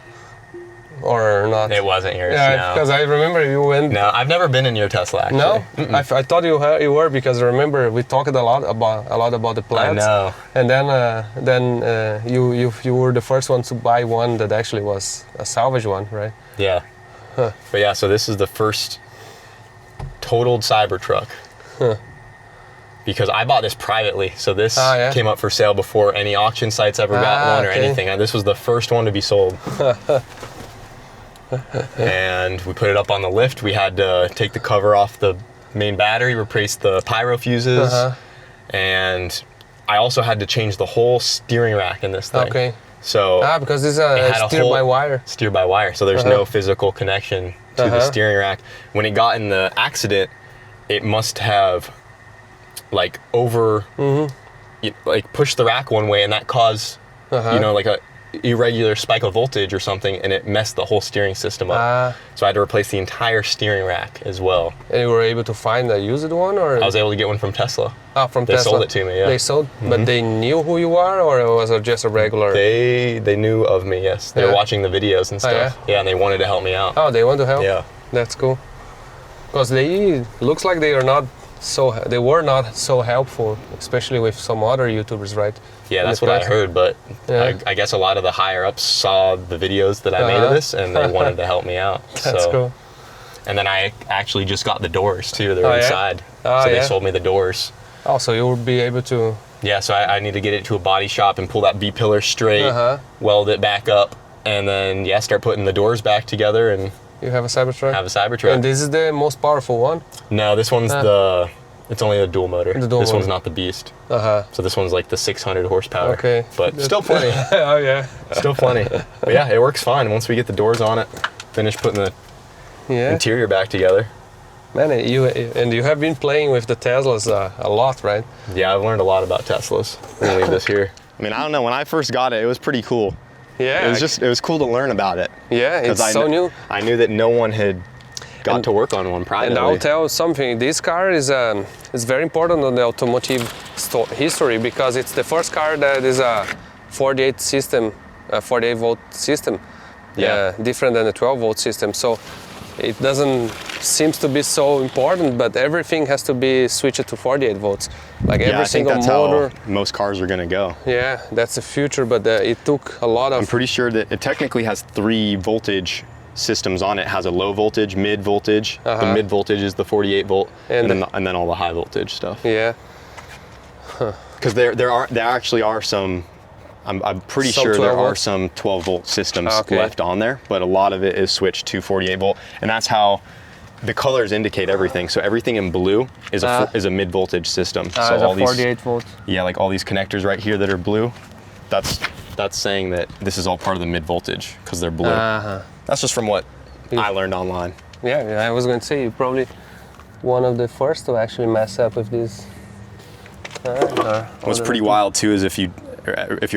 Or not? It wasn't yours, yeah, because I remember you went... No, I've never been in your Tesla, actually. No? I thought you were, because I remember we talked a lot about the plans. I know. And then you were the first one to buy one that actually was a salvage one, right? Yeah. But yeah, so this is the first totaled Cybertruck. Because I bought this privately, so this came up for sale before any auction sites ever got one or anything. And this was the first one to be sold. And we put it up on the lift. We had to take the cover off the main battery, replace the pyro fuses, and I also had to change the whole steering rack in this thing. Okay. So because this is it had a steered whole by wire. Steer by wire. So there's no physical connection to the steering rack. When it got in the accident, it must have like like pushed the rack one way, and that caused you know, like a irregular spike of voltage or something, and it messed the whole steering system up. So I had to replace the entire steering rack as well. And you were able to find a used one, or? I was able to get one from Tesla. Oh, from They Tesla. sold it to me, yeah. They sold, but they knew who you are, or was it just a regular? They knew of me, yes. They were watching the videos and stuff. yeah? And they wanted to help me out. Oh, they want to help? Yeah. That's cool. Because they looks like they were not so helpful, especially with some other YouTubers, right? Yeah, that's what I heard, but I guess a lot of the higher ups saw the videos that I made of this, and they wanted to help me out. That's cool. And then I actually just got the doors too. They're inside, so they sold me the doors. Oh, so you will be able to. Yeah, so I need to get it to a body shop and pull that B pillar straight, weld it back up, and then start putting the doors back together and You have a Cybertruck? have a Cybertruck. And this is the most powerful one? No, this one's it's only a dual motor. This one's not the Beast. So this one's like the 600 horsepower. Okay. But still plenty. Oh, yeah. Still plenty. But yeah, it works fine once we get the doors on it. Finish putting the interior back together. Man, you have been playing with the Teslas a lot, right? Yeah, I've learned a lot about Teslas. I'm gonna leave this here. I mean, I don't know. When I first got it was pretty cool. Yeah. It was cool to learn about it. Yeah, it's so new. I knew that no one had got to work on one privately. And I'll tell something. This car is very important on the automotive history because it's the first car that is a 48 volt system. Different than the 12 volt system. So it doesn't seems to be so important, but everything has to be switched to 48 volts. Like every single motor. How most cars are gonna go. Yeah, that's the future, but it took a lot of. I'm pretty sure that it technically has 3 voltage systems on it. It has a low voltage, mid voltage. The mid voltage is the 48 volt, and then all the high voltage stuff. Yeah. Because there actually are some. I'm pretty sure there are some 12 volt systems left on there, but a lot of it is switched to 48 volt, and that's how the colors indicate everything. So everything in blue is a mid voltage system. So all these 48 volts. Yeah, like all these connectors right here that are blue, that's saying that this is all part of the mid voltage because they're blue. That's just from what I learned online. Yeah, I was going to say you're probably one of the first to actually mess up with this. What's pretty wild too is if you're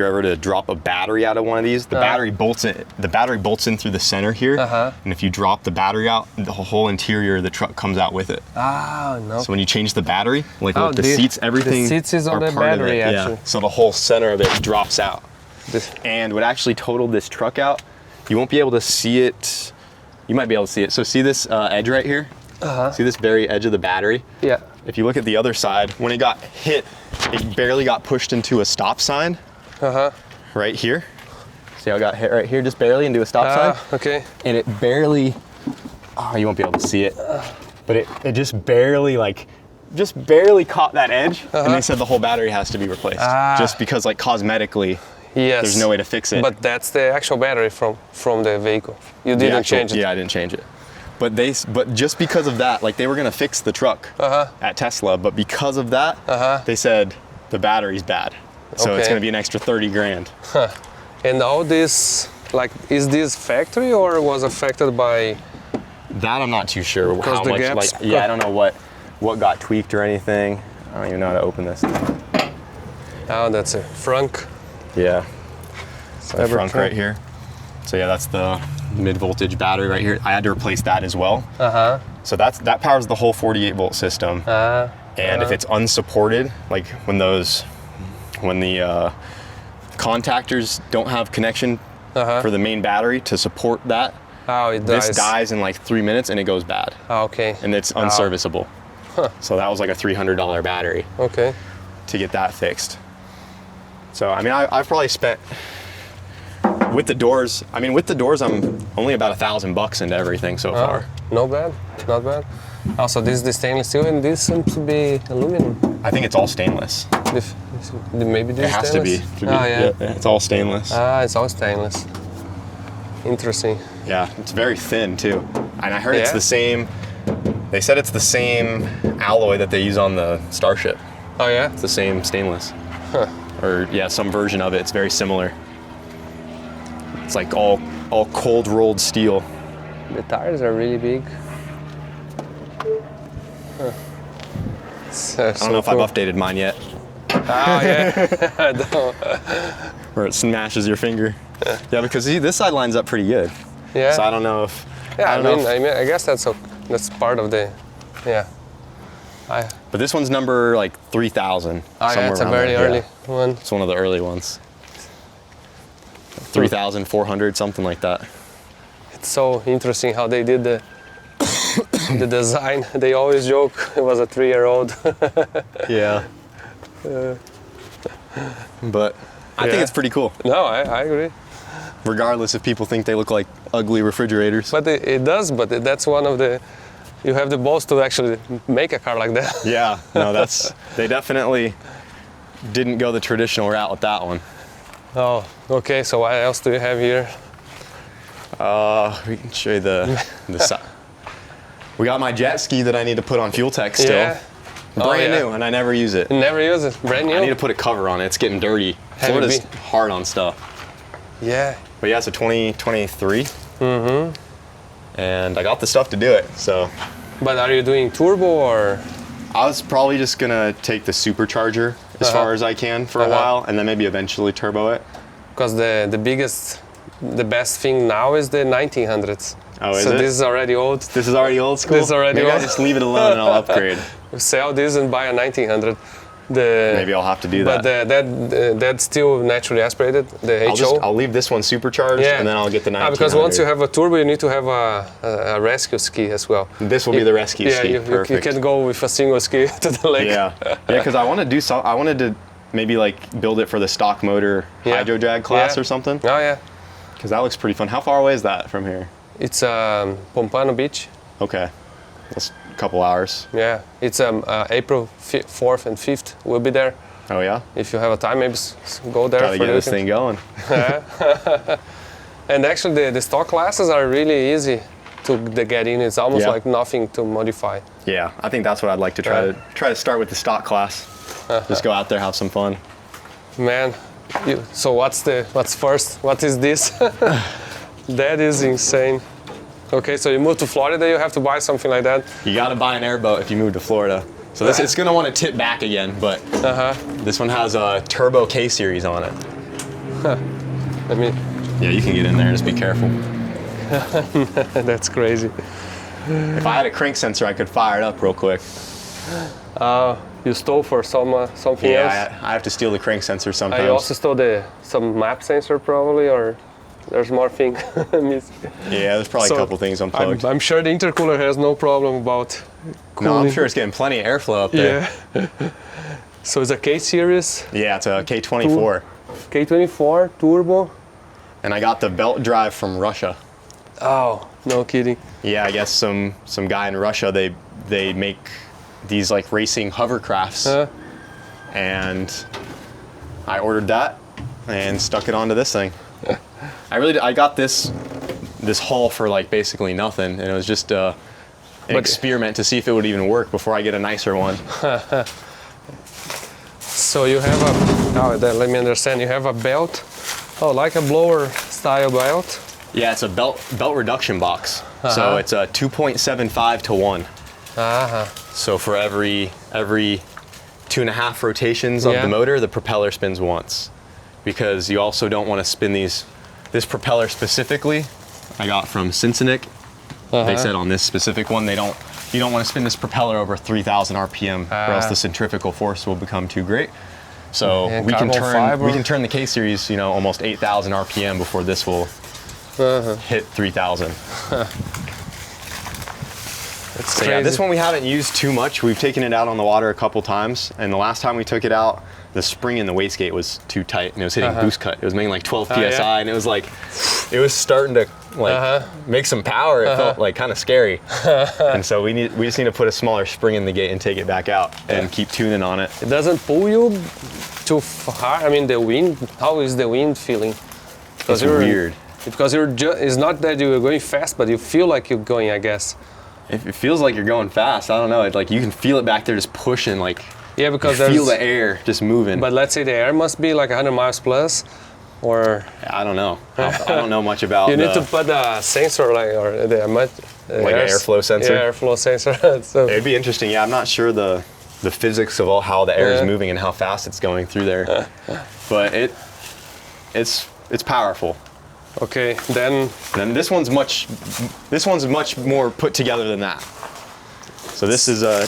ever to drop a battery out of one of these, the battery bolts in through the center here, and if you drop the battery out, the whole interior of the truck comes out with it. Oh, no. So when you change the battery, like the seats, everything, the seats is on are the part battery of it. actually. Yeah. So the whole center of it drops out. And what actually totaled this truck out, you won't be able to see it. You might be able to see it. So see this edge right here? See this very edge of the battery? Yeah. If you look at the other side, when it got hit, it barely got pushed into a stop sign. Right here. See how it got hit right here, just barely into a stop sign? Okay. And it barely, you won't be able to see it, but it just barely caught that edge, and they said the whole battery has to be replaced. Just because like cosmetically, there's no way to fix it. But that's the actual battery from the vehicle. You didn't change it. Yeah, I didn't change it. But just because of that, like they were gonna fix the truck at Tesla, but because of that, they said the battery's bad. So it's gonna be an extra 30 grand. And all this, like, is this factory or was affected by? That I'm not too sure how the much. gaps? Like, I don't know what got tweaked or anything. I don't even know how to open this. Oh, that's a frunk. Yeah, the frunk Cybertruck. right here. So yeah, that's the mid voltage battery right here. I had to replace that as well. So that powers the whole 48 volt system. And if it's unsupported, like when the contactors don't have connection for the main battery to support that, this dies in like 3 minutes and it goes bad. Okay. And it's unserviceable. So that was like a $300 battery Okay. to get that fixed. So I mean, I've probably spent with the doors. I'm only about $1,000 into everything so far. Not bad. Not bad. Also, this is the stainless steel, and this seems to be aluminum. I think it's all stainless. Maybe this It has to be. stainless? Yeah. It's all stainless. It's all stainless. Interesting. Yeah, it's very thin too. And I heard it's the same. They said it's the same alloy that they use on the Starship. Oh yeah. It's the same stainless. Or some version of it. It's very similar. It's like all cold rolled steel. The tires are really big. Huh. I don't know if I've updated mine yet, Oh yeah. where it smashes your finger. Yeah, because this side lines up pretty good. Yeah. So I don't know if. Yeah, I don't know if- I guess that's part of the, yeah. But this one's number like 3,000. Oh yeah, it's a around very there. early Yeah. one. It's one of the early ones. 3,400, something like that. It's so interesting how they did the the design. They always joke it was a 3-year-old. Yeah. But I think Yeah. it's pretty cool, No, I agree. regardless if people think they look like ugly refrigerators. But it does. But that's one of the. You have the balls to actually make a car like that. Yeah, no, they definitely didn't go the traditional route with that one. Oh, okay. So what else do you have here? We can show you the side. We got my jet ski that I need to put on Fuel Tech still. Yeah. Brand yeah. new, and I never use it. Never use it. Brand new. I need to put a cover on it. It's getting dirty. Have it Florida's be- hard on stuff. Yeah. But yeah, it's a 2023. Mm-hmm. And I got the stuff to do it, so. But are you doing turbo or? I was probably just gonna take the supercharger as far as I can for a while, and then maybe eventually turbo it. Because the best thing now is the 1900s. Oh, is so it? this is already old. This is already old school? This is already maybe old. I'll just leave it alone and I'll upgrade. Sell this and buy a 1900. Maybe I'll have to do that. But that's still naturally aspirated. The HO. I'll leave this one supercharged, and then I'll get the 1900. Because once you have a turbo, you need to have a rescue ski as well. This will be the rescue ski. You Perfect. can go with a single ski to the lake. Yeah, because I want to do I wanted to maybe like build it for the stock motor hydro drag class or something. Oh yeah. Because that looks pretty fun. How far away is that from here? It's Pompano Beach. Okay, that's a couple hours. Yeah, it's April 4th and 5th. We'll be there. Oh yeah, If you have a time, maybe go there. gotta for get the this weekend. thing going. And actually, the stock classes are really easy to get in. It's almost Yeah. like nothing to modify. Yeah, I think that's what I'd like to try to start with the stock class. Just go out there, have some fun. Man, so what's first? What is this? That is insane. Okay, so you move to Florida, you have to buy something like that. You gotta buy an airboat if you move to Florida. So this it's gonna want to tip back again, but this one has a turbo K series on it. I mean, Yeah, you can get in there. Just be careful. that's crazy. If I had a crank sensor, I could fire it up real quick. You stole for something else. Yeah, I have to steal the crank sensor sometimes. You also stole some map sensor probably, or there's more thing missing. Yeah, there's probably a couple things unplugged. I'm sure the intercooler has no problem about No, I'm cooling. sure it's getting plenty of airflow up there. Yeah. So it's a K series, Yeah, it's a K24. K24 turbo. And I got the belt drive from Russia. Oh, no kidding. Yeah, I guess some guy in Russia, they make these like racing hovercrafts. And I ordered that and stuck it onto this thing. I got this hull for like basically nothing, and it was just an experiment to see if it would even work before I get a nicer one. So you have let me understand, you have a belt, like a blower style belt. Yeah, it's a belt reduction box. So it's a 2.75 to 1. So for every 2.5 rotations of Yeah. the motor, the propeller spins once. Because you also don't want to spin this propeller specifically, I got from Cincinnati. They said on this specific one, you don't want to spin this propeller over 3,000 RPM, or else the centrifugal force will become too great. So Yeah, we can carbon fiber. turn the K series, almost 8,000 RPM before this will hit 3,000. It's So crazy. yeah, this one we haven't used too much. We've taken it out on the water a couple times, and the last time we took it out, the spring in the wastegate was too tight, and it was hitting boost cut. It was making like 12 psi, yeah? and it was starting to make some power. It felt like kind of scary, and so we just need to put a smaller spring in the gate and take it back out and keep tuning on it. It doesn't pull you too far. I mean, the wind. How is the wind feeling? It's weird. Because it's not that you're going fast, but you feel like you're going, I guess. It feels like you're going fast. I don't know. Like you can feel it back there, just pushing. Like Yeah, because you feel there's. the air just moving. But let's say the air must be like 100 miles plus, Or I don't know. I don't know much about. you need to put a sensor or the like an airflow sensor. Yeah, airflow sensor. So, It'd be interesting. Yeah, I'm not sure the physics of how the air is Yeah. moving and how fast it's going through there, but it's powerful. okay, then And this one's much more put together than that. So this is a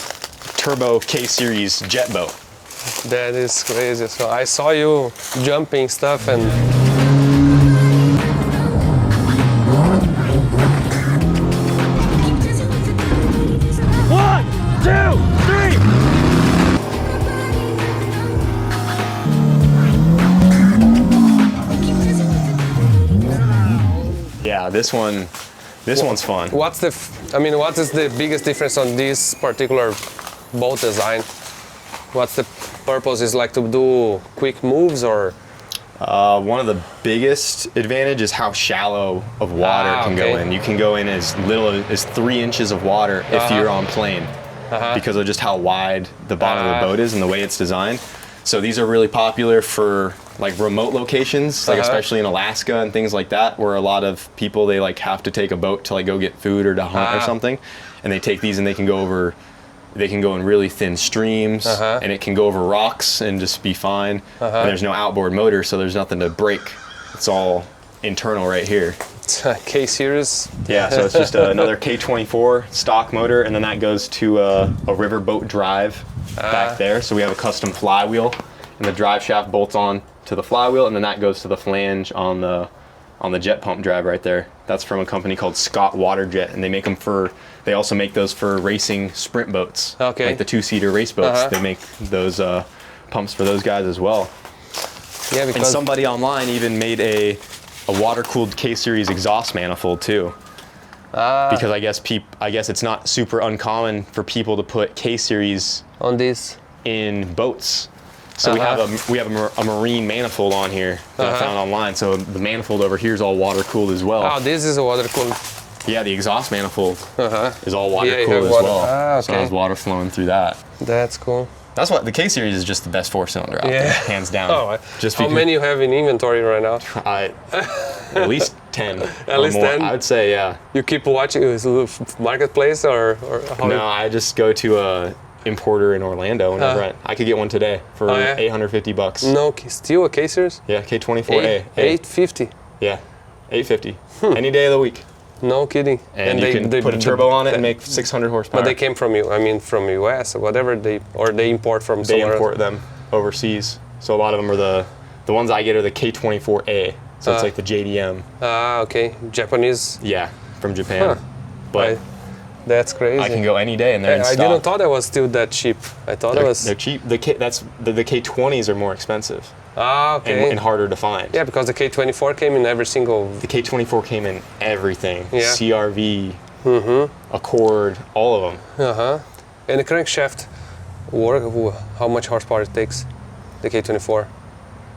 turbo K series jet boat. that is crazy. So I saw you jumping stuff and Yeah, this one's fun. what is the biggest difference on this particular boat design? What's the purpose? Is like to do quick moves or? One of the biggest advantage is how shallow of water can go okay. in. You can go in as little as 3 inches of water if you're on plane, because of just how wide the bottom of the boat is and the way it's designed. So these are really popular for like remote locations, like especially in Alaska and things like that, where a lot of people they like have to take a boat to like go get food or to hunt or something, and they take these and they can go over. They can go in really thin streams, and it can go over rocks and just be fine. And there's no outboard motor, so there's nothing to brake. It's all internal right here. K series. Yeah, so it's just another K24 stock motor, and then that goes to a riverboat drive back there. So we have a custom flywheel, and the drive shaft bolts on to the flywheel, and then that goes to the flange on the jet pump drive right there. That's from a company called Scott Waterjet, and they make them for. They also make those for racing sprint boats, Okay. like the 2-seater race boats. They make those pumps for those guys as well. Yeah, And because somebody online even made a water-cooled K-series exhaust manifold too. Because I guess it's not super uncommon for people to put K-series on this. in boats. So we have a marine manifold on here that I found online. So the manifold over here is all water cooled as well. Oh, this is a water cooled. Yeah, the exhaust manifold is all water Yeah, you cooled have as water. well. Ah, So okay. there's water flowing through that. That's cool. That's what the K series is, just the best 4-cylinder out there, hands down. Oh, just how because many you have in inventory right now? at least 10. At least 10? I would say, yeah. You keep watching marketplace or how? No, I just go to a importer in Orlando whenever I could get one today for Oh, yeah? $850. No, still a K series. Yeah, K24A. 850. Yeah, $850. Any day of the week. No kidding. And you can put a turbo on it and make 600 horsepower. But they came from from US or whatever they import from They somewhere import else. them overseas. So a lot of them are the ones I get are the K24A. So it's like the JDM. Ah, okay. Japanese. Yeah, from Japan. But That's crazy. I can go any day and they're in I stock. didn't thought it was still that cheap. I thought it was. They're cheap. The K20s are more expensive Ah, okay. and harder to find. Yeah, because the K24 came in every single. The K24 came in everything. Yeah. CRV, Accord, all of them. And the crankshaft how much horsepower it takes? The K24.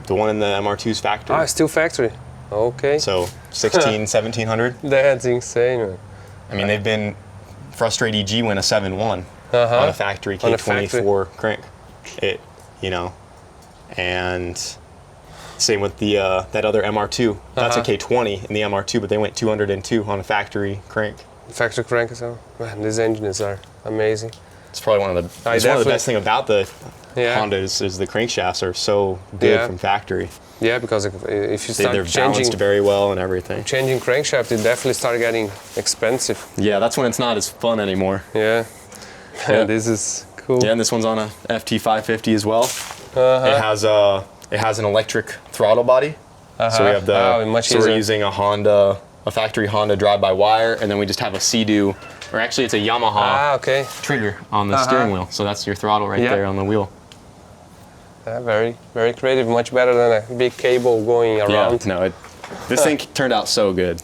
The one in the MR2's factory. Ah, still factory. Okay. So 1700. That's insane, man. I mean, they've been. Frustrate EG went a 7.1 on a factory On a K24 crank. And same with the that other MR2. That's a K20 in the MR2, but they went 202 on a factory crank. Factory crank as well. Man, these engines are amazing. It's probably one of the best thing about the Hondas is the crankshafts are so good from factory. Yeah, because if you start They're balanced very well and everything. changing crankshaft, it definitely start getting expensive. Yeah, that's when it's not as fun anymore. Yeah. Yeah. This is cool. Yeah, and this one's on a FT550 as well. It has an electric throttle body. So we have much so we're easier. using a factory Honda drive-by-wire, and then we just have a Sea-Doo, or actually it's a Yamaha Ah, okay. trigger on the steering wheel. So that's your throttle right there on the wheel. Very, very creative. Much better than a big cable going around. Yeah, no, this thing turned out so good.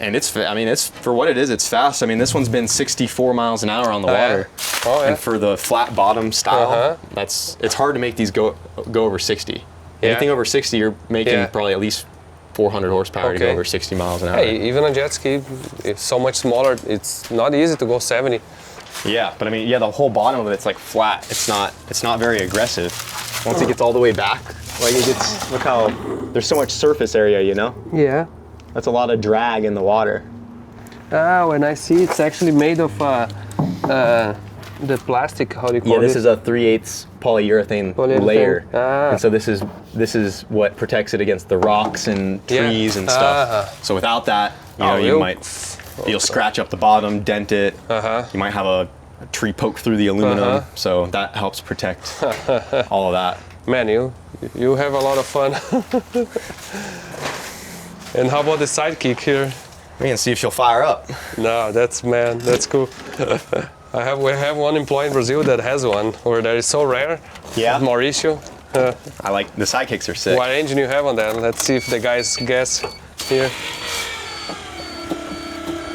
And it's for what it is, it's fast. I mean, this one's been 64 miles an hour on the water. Oh, yeah. And for the flat bottom style, it's hard to make these go over 60. Anything over 60, you're making probably at least 400 horsepower to go over 60 miles an hour. Hey, even a jet ski, it's so much smaller, it's not easy to go 70. Yeah, but I mean, the whole bottom of it's like flat. It's not very aggressive. once it gets all the way back, like it gets, look how, there's so much surface area, you know? Yeah. That's a lot of drag in the water. Ah, when I see it's actually made of the plastic, how do you call it? Yeah, this is a 3/8 polyurethane layer. Ah. And so this is what protects it against the rocks and trees and stuff. So without that, you'll scratch up the bottom, dent it. You might have a tree poke through the aluminum. So that helps protect all of that. Man, you have a lot of fun. And how about the sidekick here? We can see if she'll fire up. No, that's cool. We have one employee in Brazil that has one over there. It's so rare. Yeah. Mauricio. I like the sidekicks are sick. What engine you have on that? Let's see if the guys guess here.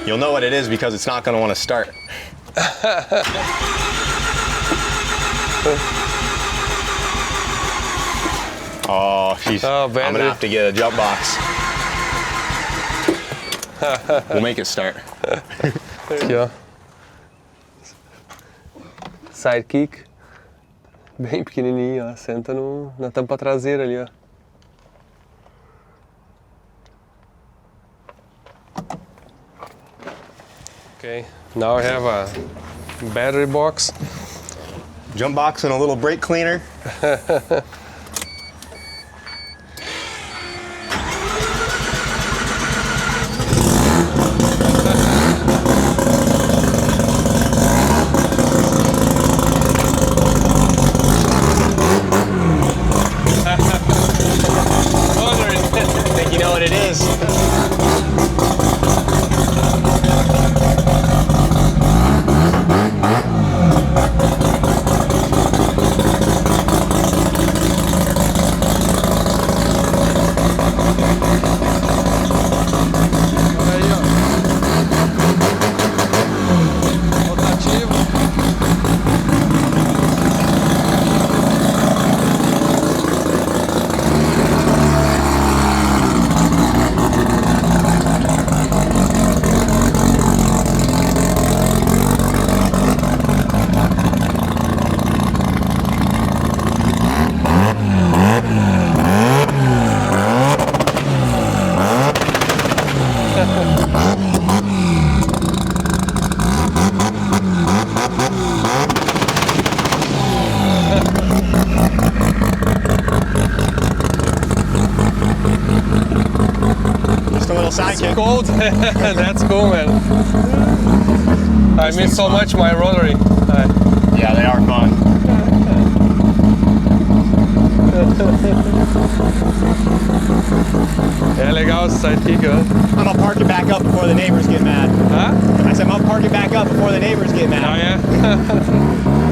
You'll know what it is because it's not going to want to start. Oh, I'm going to have to get a jump box. We'll make it start. Aqui, ó. Sidekick. Bem pequenininho, ó. Senta na tampa traseira ali, ó. Okay, now I have a battery box. Jump box and a little brake cleaner. I think you know what it is. Just a little sidekick. Cold. That's cool, man. I miss so much my rotary. Yeah, they are fun. É legal esse sidekick, ó. I'm gonna park it back up before the neighbors get mad. Huh? I said I'm gonna park it back up before the neighbors get Oh, mad. yeah?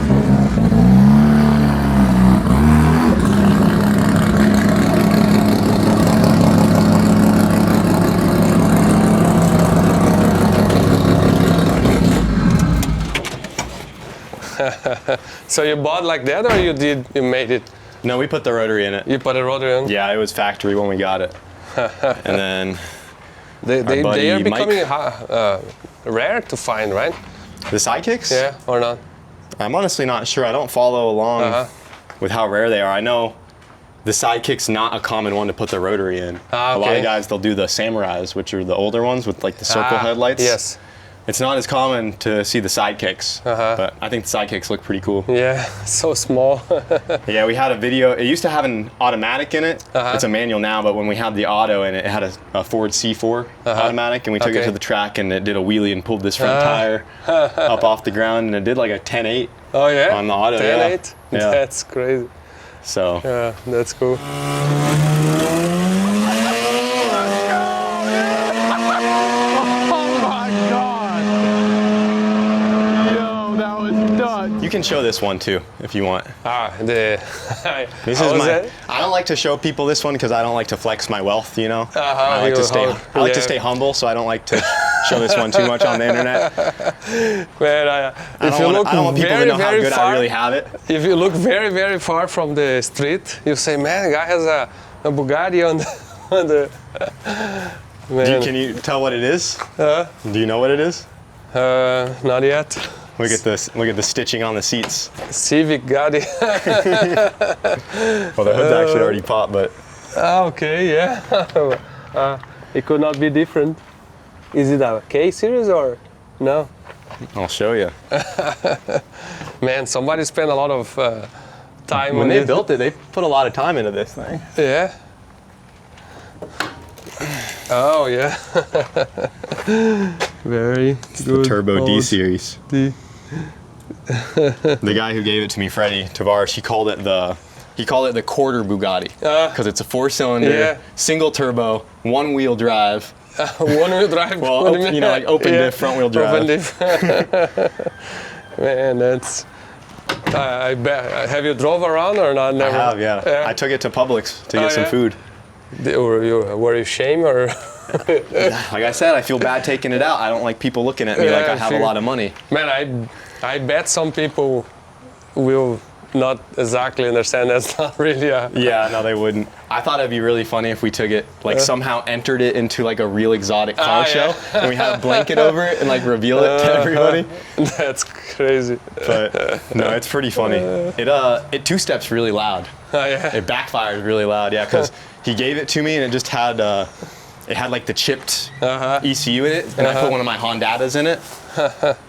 So you bought like that, or you made it? No, we put the rotary in it. You put a rotary on? Yeah, it was factory when we got it. And then They buddy are Mike. becoming rare to find, right? the sidekicks? Yeah, or not? I'm honestly not sure. I don't follow along with how rare they are. I know the sidekick's not a common one to put the rotary in. Ah, A lot okay. of guys, they'll do the samurais, which are the older ones with like the circle headlights. Yes. It's not as common to see the sidekicks, but I think the sidekicks look pretty cool. Yeah, so small. Yeah, we had a video. It used to have an automatic in it. It's a manual now, but when we had the auto in it, it had a Ford C4 automatic, and we took it Okay. to the track, and it did a wheelie and pulled this front tire up off the ground, and it did like a 10.8 Oh yeah? on the auto. 10.8? Yeah. That's crazy. So Yeah, that's cool. you can show this one too if you want. This This is my. I don't like to show people this one because I don't like to flex my wealth. You know, I like to stay. I like to stay humble, so I don't like to show this one too much on the internet. Man, I if you look don't want people very, to know how very good far, I really have it. if you look very, very far from the street, you say, man, the guy has a Bugatti on the man. Can you tell what it is? Do you know what it is? Not yet. Look at this. Look at the stitching on the seats. Civic Gatti. Well, the hood's actually already popped, but Okay, yeah. It could not be different. Is it a K series or no? I'll show you. Man, somebody spent a lot of time When on they it. built it, they put a lot of time into this thing. Yeah. Oh yeah. Very good. The Turbo D old series. D. The guy who gave it to me, Freddie Tavares, he called it the quarter Bugatti because it's a 4-cylinder, Yeah. single turbo, 1-wheel drive. One-wheel drive. Well, what do you know, like open diff, front-wheel drive. Open diff. Man, that's. I bet. Have you drove around or not? I Never. have, yeah. I took it to Publix to get some yeah? food. Were you ashamed or? Like I said, I feel bad taking it out. I don't like people looking at me Yeah, like I have a sure. lot of money. Man, I bet some people will not exactly understand that's not really a. Yeah, no, they wouldn't. I thought it'd be really funny if we took it, like somehow entered it into like a real exotic car show, yeah. and we had a blanket over it and like reveal it to everybody. That's crazy. But no, it's pretty funny. It two-steps really loud. Oh, yeah. It backfired really loud, yeah, because he gave it to me and it just had like the chipped ECU in it, and I put one of my Hondadas in it,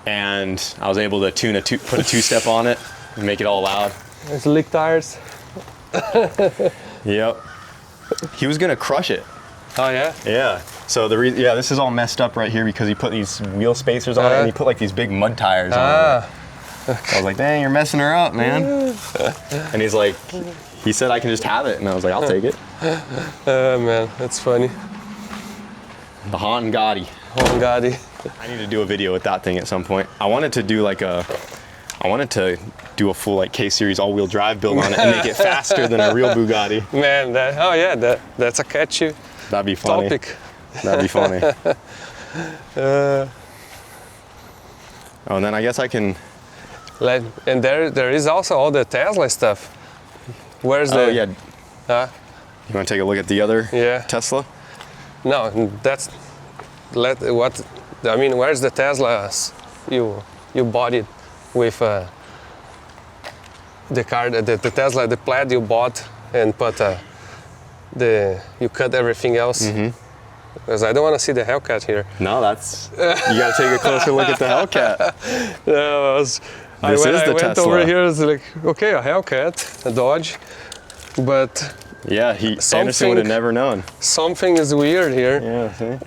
and I was able to put a two-step on it and make it all loud. It's lick tires. Yep. He was gonna crush it. Oh yeah. Yeah. So this is all messed up right here because he put these wheel spacers on it and he put like these big mud tires on it. I was like, dang, you're messing her up, man. And he's like, he said I can just have it, and I was like, I'll take it. Man, that's funny. The Gotti. Oh Gotti. I need to do a video with that thing at some point. I wanted to do a full like K-Series all-wheel drive build on it and make it faster than a real Bugatti. Man, that's a catchy That'd be funny. topic. That'd be funny. Oh, and then I guess I can. And there is also all the Tesla stuff. Where's the? Oh yeah. Huh? You want to take a look at the other Yeah. Tesla? No, that's. What? I mean, where's the Teslas you bought it with? The car, the Tesla, the Plaid you bought and put you cut everything else. Because I don't want to see the Hellcat here. No, that's. You got to take a closer look at the Hellcat. No, I This is the went Tesla. over here, it's like, okay, a Hellcat, a Dodge, but Yeah, Anderson would have never known. something is weird here. Yeah, see?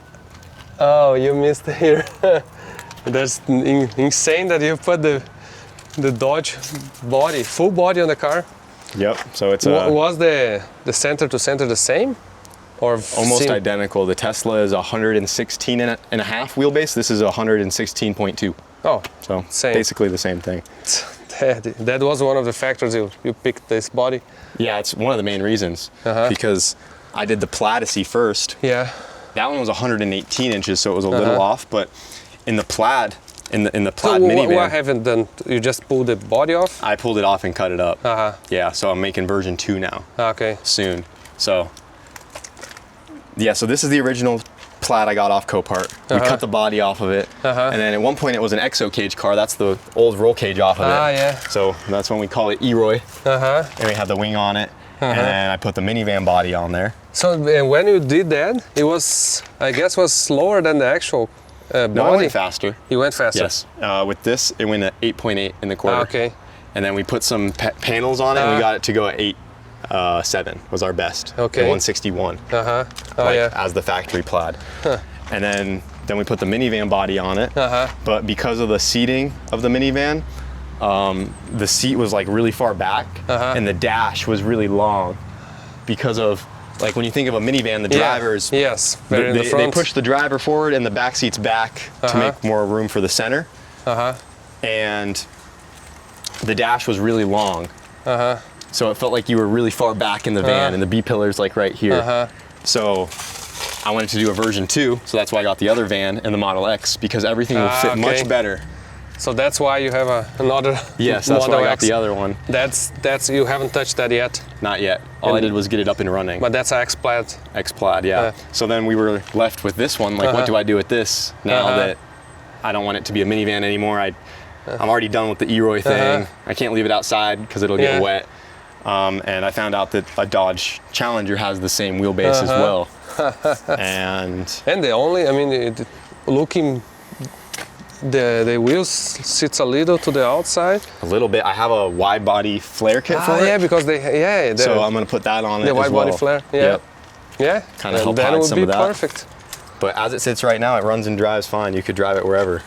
Oh, you missed it here. That's insane that you put the Dodge body, full body on the car. Yep. So it's Was the center to center the same? Or almost identical. The Tesla is 116 and a half wheelbase. This is 116.2. Oh, So Same. basically the same thing. that was one of the factors you picked this body. Yeah, it's one of the main reasons because I did the Plaid first. Yeah. That one was 118 inches, so it was a little off. But in the Plaid, in the Plaid So minivan, what haven't done? You just pulled the body off? I pulled it off and cut it up. Yeah, so I'm making version 2 now. Okay. Soon. So yeah, so this is the original Plaid I got off Copart. We cut the body off of it, and then at one point it was an exo cage car. That's the old roll cage off of it. Yeah. So that's when we call it E-Roy, and we had the wing on it, and then I put the minivan body on there. So when you did that, it was, I guess, was slower than the actual body. No, it went faster. You went faster. Yes. With this, it went at 8.8 in the quarter. Okay. And then we put some panels on it, and we got it to go at 8.7 was our best. Okay. And 161. Oh like, yeah. as the factory Plaid. And then we put the minivan body on it. But because of the seating of the minivan, the seat was like really far back, and the dash was really long. Because of, like, when you think of a minivan, the drivers, Yes. Very in the they front. push the driver forward and the back seat's back to make more room for the center. And the dash was really long. So it felt like you were really far back in the van, and the B pillar's like right here. So I wanted to do a version 2, so that's why I got the other van and the Model X, because everything will fit much better. So that's why you have another. Yes, that's why I Model got X. the other one. That's you haven't touched that yet. Not yet. All I did was get it up and running. But that's X-Plaid. X-Plaid, yeah. So then we were left with this one. Like, what do I do with this now that I don't want it to be a minivan anymore? I'm already done with the E-Roy thing. I can't leave it outside because it'll get wet. And I found out that a Dodge Challenger has the same wheelbase as well. And the only, I mean, looking, the wheels sits a little to the outside. a little bit. I have a wide body flare kit for it. Yeah, because So I'm gonna put that on it the as wide well. body flare. Yeah. Yep. Yeah. Kinda help then hide it would some be of that. perfect. But as it sits right now, it runs and drives fine. You could drive it wherever.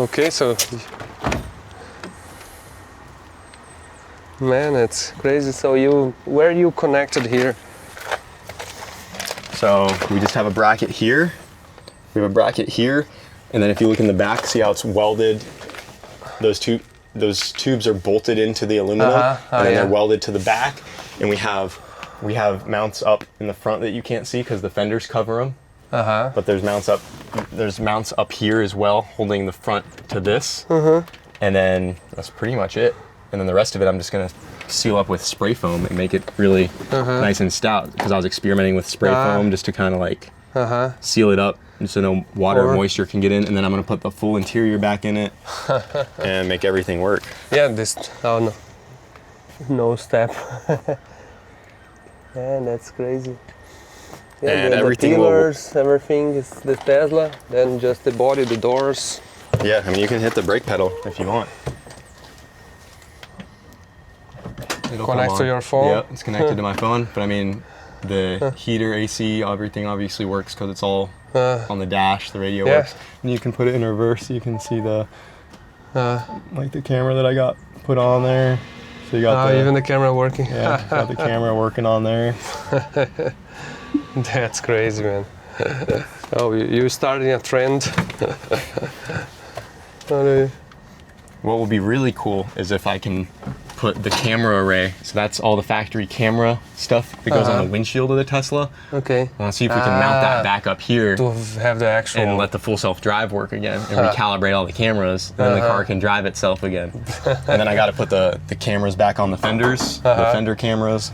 Okay, so man, it's crazy. So where you connected here? So we just have a bracket here. We have a bracket here. And then if you look in the back, see how it's welded? Those tubes are bolted into the aluminum, and then they're welded to the back. And we have mounts up in the front that you can't see because the fenders cover them. But there's mounts up here as well, holding the front to this. And then that's pretty much it. And then the rest of it, I'm just gonna seal up with spray foam and make it really nice and stout. Because I was experimenting with spray foam just to kind of like seal it up, so no water or moisture can get in. And then I'm gonna put the full interior back in it and make everything work. Yeah, no step. Man, that's crazy. Yeah, And the everything pillars, everything is the Tesla. Then just the body, the doors. Yeah, I mean, you can hit the brake pedal if you want. It'll come Connect to on. your phone? Yep, it's connected to my phone. But I mean, the heater, AC, everything obviously works because it's all on the dash. The radio works. And you can put it in reverse. So you can see the like the camera that I got put on there. So you got Even the camera working. yeah, got the camera working on there. That's crazy, man. Oh, you starting a trend. What will be really cool is if I can put the camera array. So that's all the factory camera stuff that goes on the windshield of the Tesla. Okay. I want to see if we can mount that back up here To have the actual. and let the full self-drive work again and recalibrate all the cameras. And then the car can drive itself again. And then I got to put the cameras back on the fenders, the fender cameras,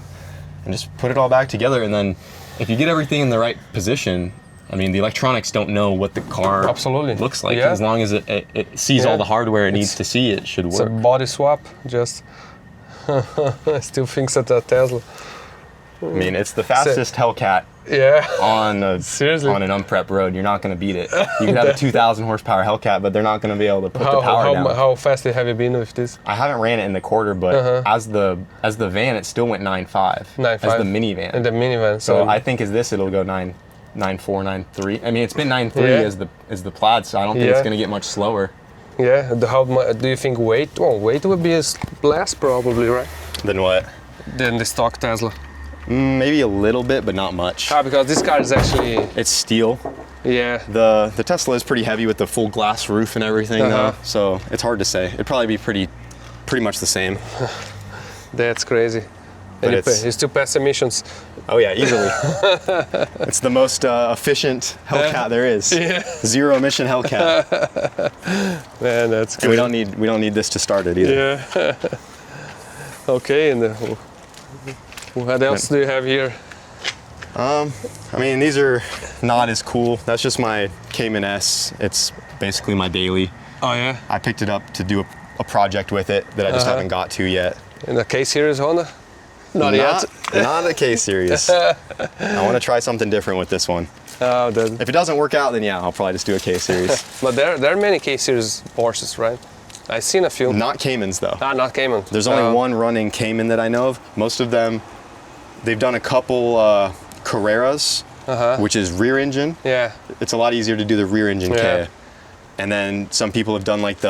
and just put it all back together. And then if you get everything in the right position, I mean, the electronics don't know what the car Absolutely. looks like. Yeah. As long as it sees all the hardware it needs to see, it should It's a work. body swap, just. I still think it's a Tesla. I mean, it's the fastest Hellcat Yeah. on Seriously? on an unprepped road. You're not going to beat it. You can have a 2,000 horsepower Hellcat, but they're not going to be able to put the power down. How fast have you been with this? I haven't ran it in the quarter, but as the van, it still went 9.5. 9.5. As the minivan. In the minivan. So I think as this, it'll go 9.4, 9.3. I mean, it's been 9.3 Yeah. as the Plaid, so I don't think it's Yeah. going to get much slower Yeah. How much do you think weight? Well, weight would be less probably, right? than what. Than the stock Tesla. Maybe a little bit, but not much. Because this car is actually. It's steel. Yeah. The Tesla is pretty heavy with the full glass roof and everything, though. So it's hard to say. It'd probably be pretty much the same. That's crazy. But And you still pass emissions. Oh yeah, easily. It's the most efficient Hellcat there is. Yeah. Zero emission Hellcat. Man, that's And crazy. we don't need this to start it either. Yeah. Okay, and what else do you have here? I mean, these are not as cool. That's just my Cayman S. It's basically my daily. Oh yeah. I picked it up to do a project with it that I just haven't got to yet. In the K-Series Honda? Not yet. Not a K series. I want to try something different with this one. Oh, If it doesn't work out, then yeah, I'll probably just do a K series. but there are many K-Series Porsches, right? I've seen a few. Not Caymans though. Not Cayman. There's only one running Cayman that I know of. Most of them, they've done a couple Carreras, which is rear engine. Yeah. It's a lot easier to do the rear engine Yeah. K. And then some people have done like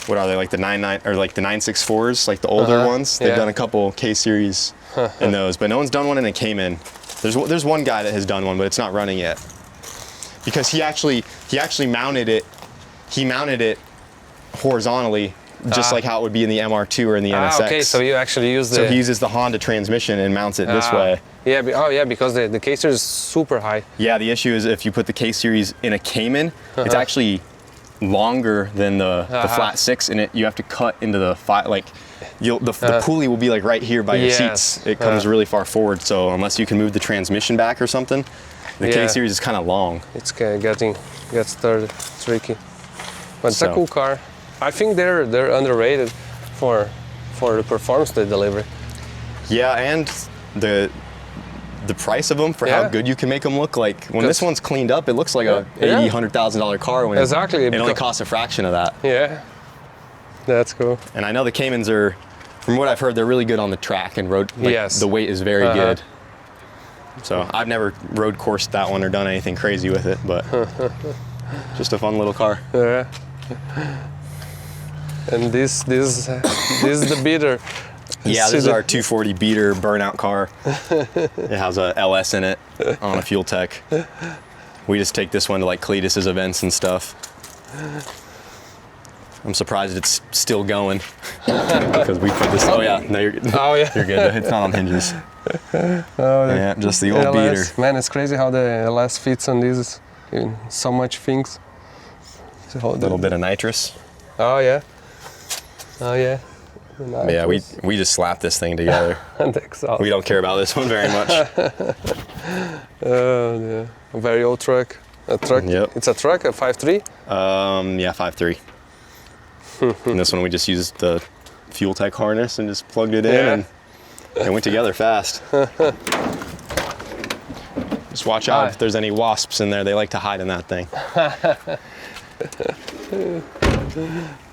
what are they, like the 99 or like the 964s, like the older ones. They've Yeah. done a couple K series in those, but no one's done one in a Cayman. There's one guy that has done one, but it's not running yet. Because he actually mounted it. He mounted it horizontally, just like how it would be in the MR2 or in the NSX. Okay, so you actually use the. So he uses the Honda transmission and mounts it this way. Yeah, because the K-Series is super high. Yeah, the issue is if you put the K series in a Cayman, it's actually longer than the flat six in it. You have to cut into the the pulley will be like right here by your Yes. seats. It comes really far forward, so unless you can move the transmission back or something, the K series is kind of long. It gets tricky. But it's a So. cool car. I think they're underrated for the performance they deliver. Yeah, and the price of them for how Yeah. good you can make them look. Like when this Good. one's cleaned up, it looks like a Yeah. $80,000 car when Exactly, it only because- costs a fraction of that. Yeah, that's cool. And I know the Caymans are, from what I've heard, they're really good on the track and road. Like, Yes. the weight is very Uh-huh. good. So I've never road coursed that one or done anything crazy with it, but just a fun little car. Yeah. And this is the beater. Yeah, See this is the- our 240 beater burnout car. It has a LS in it on a Fuel Tech. We just take this one to like Cletus's events and stuff. I'm surprised it's still going because we put this. Oh yeah, no, you're good. Oh yeah. You're good. It's not on hinges. Yeah, just the old beater. LS. Man, it's crazy how the LS fits on these in so much things. So A little bit of nitrous. Oh yeah. Oh yeah. But yeah, we just slap this thing together. And exhaust. We don't care about this one very much. Yeah. A very old truck. A truck. Yep. It's a truck, a 5.3. Yeah, 5.3. And this one we just used the Fuel Tech harness and just plugged it in, Yeah. and they went together fast. Just watch out if there's any wasps in there. They like to hide in that thing.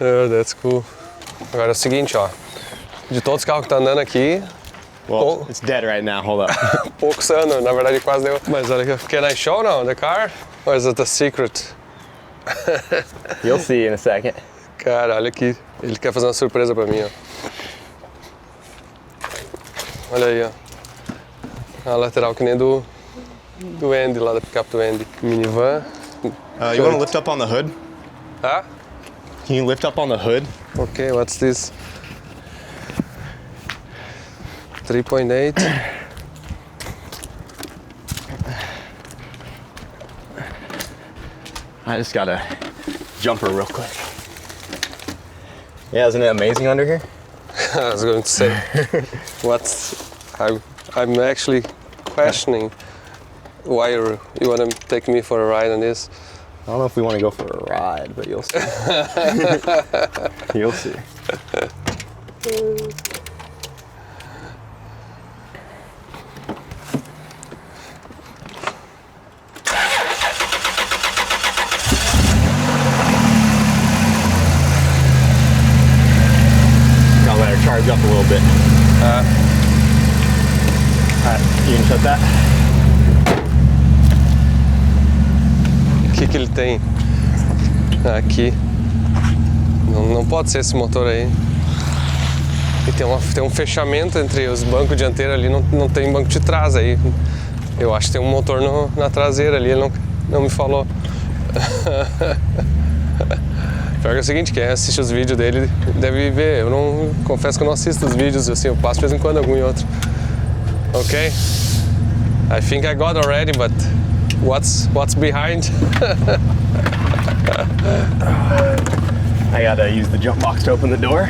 Oh, that's cool. Agora é o seguinte, ó. De todos os carros que tá andando aqui, Well, it's dead right now. Hold up. poucos andam. Na verdade, quase deu. Mas olha aqui, can I show now the car? Or is it a secret? You'll see in a second. Cara, olha aqui. Ele quer fazer uma surpresa pra mim, ó. Olha aí, ó. A lateral que nem do Andy, lá da picape do Andy. Minivan. You want to lift up on the hood? Ah? Can you lift up on the hood? Okay, what's this? 3.8. I just got a jumper real quick. Yeah, isn't it amazing under here? I was going to say, I'm actually questioning why you want to take me for a ride on this. I don't know if we want to go for a ride, but you'll see. You'll see. Gotta let her charge up a little bit. Alright, you can shut that. O que ele tem aqui? Não pode ser esse motor aí. E tem um fechamento entre os bancos dianteiros ali, não tem banco de trás aí. Eu acho que tem um motor na traseira ali, ele não me falou. Pior que é o seguinte, quem assiste os vídeos dele deve ver. Eu não confesso que eu não assisto os vídeos, assim, eu passo de vez em quando algum e outro. Ok? I think I got already, but what's behind? I gotta use the jump box to open the door.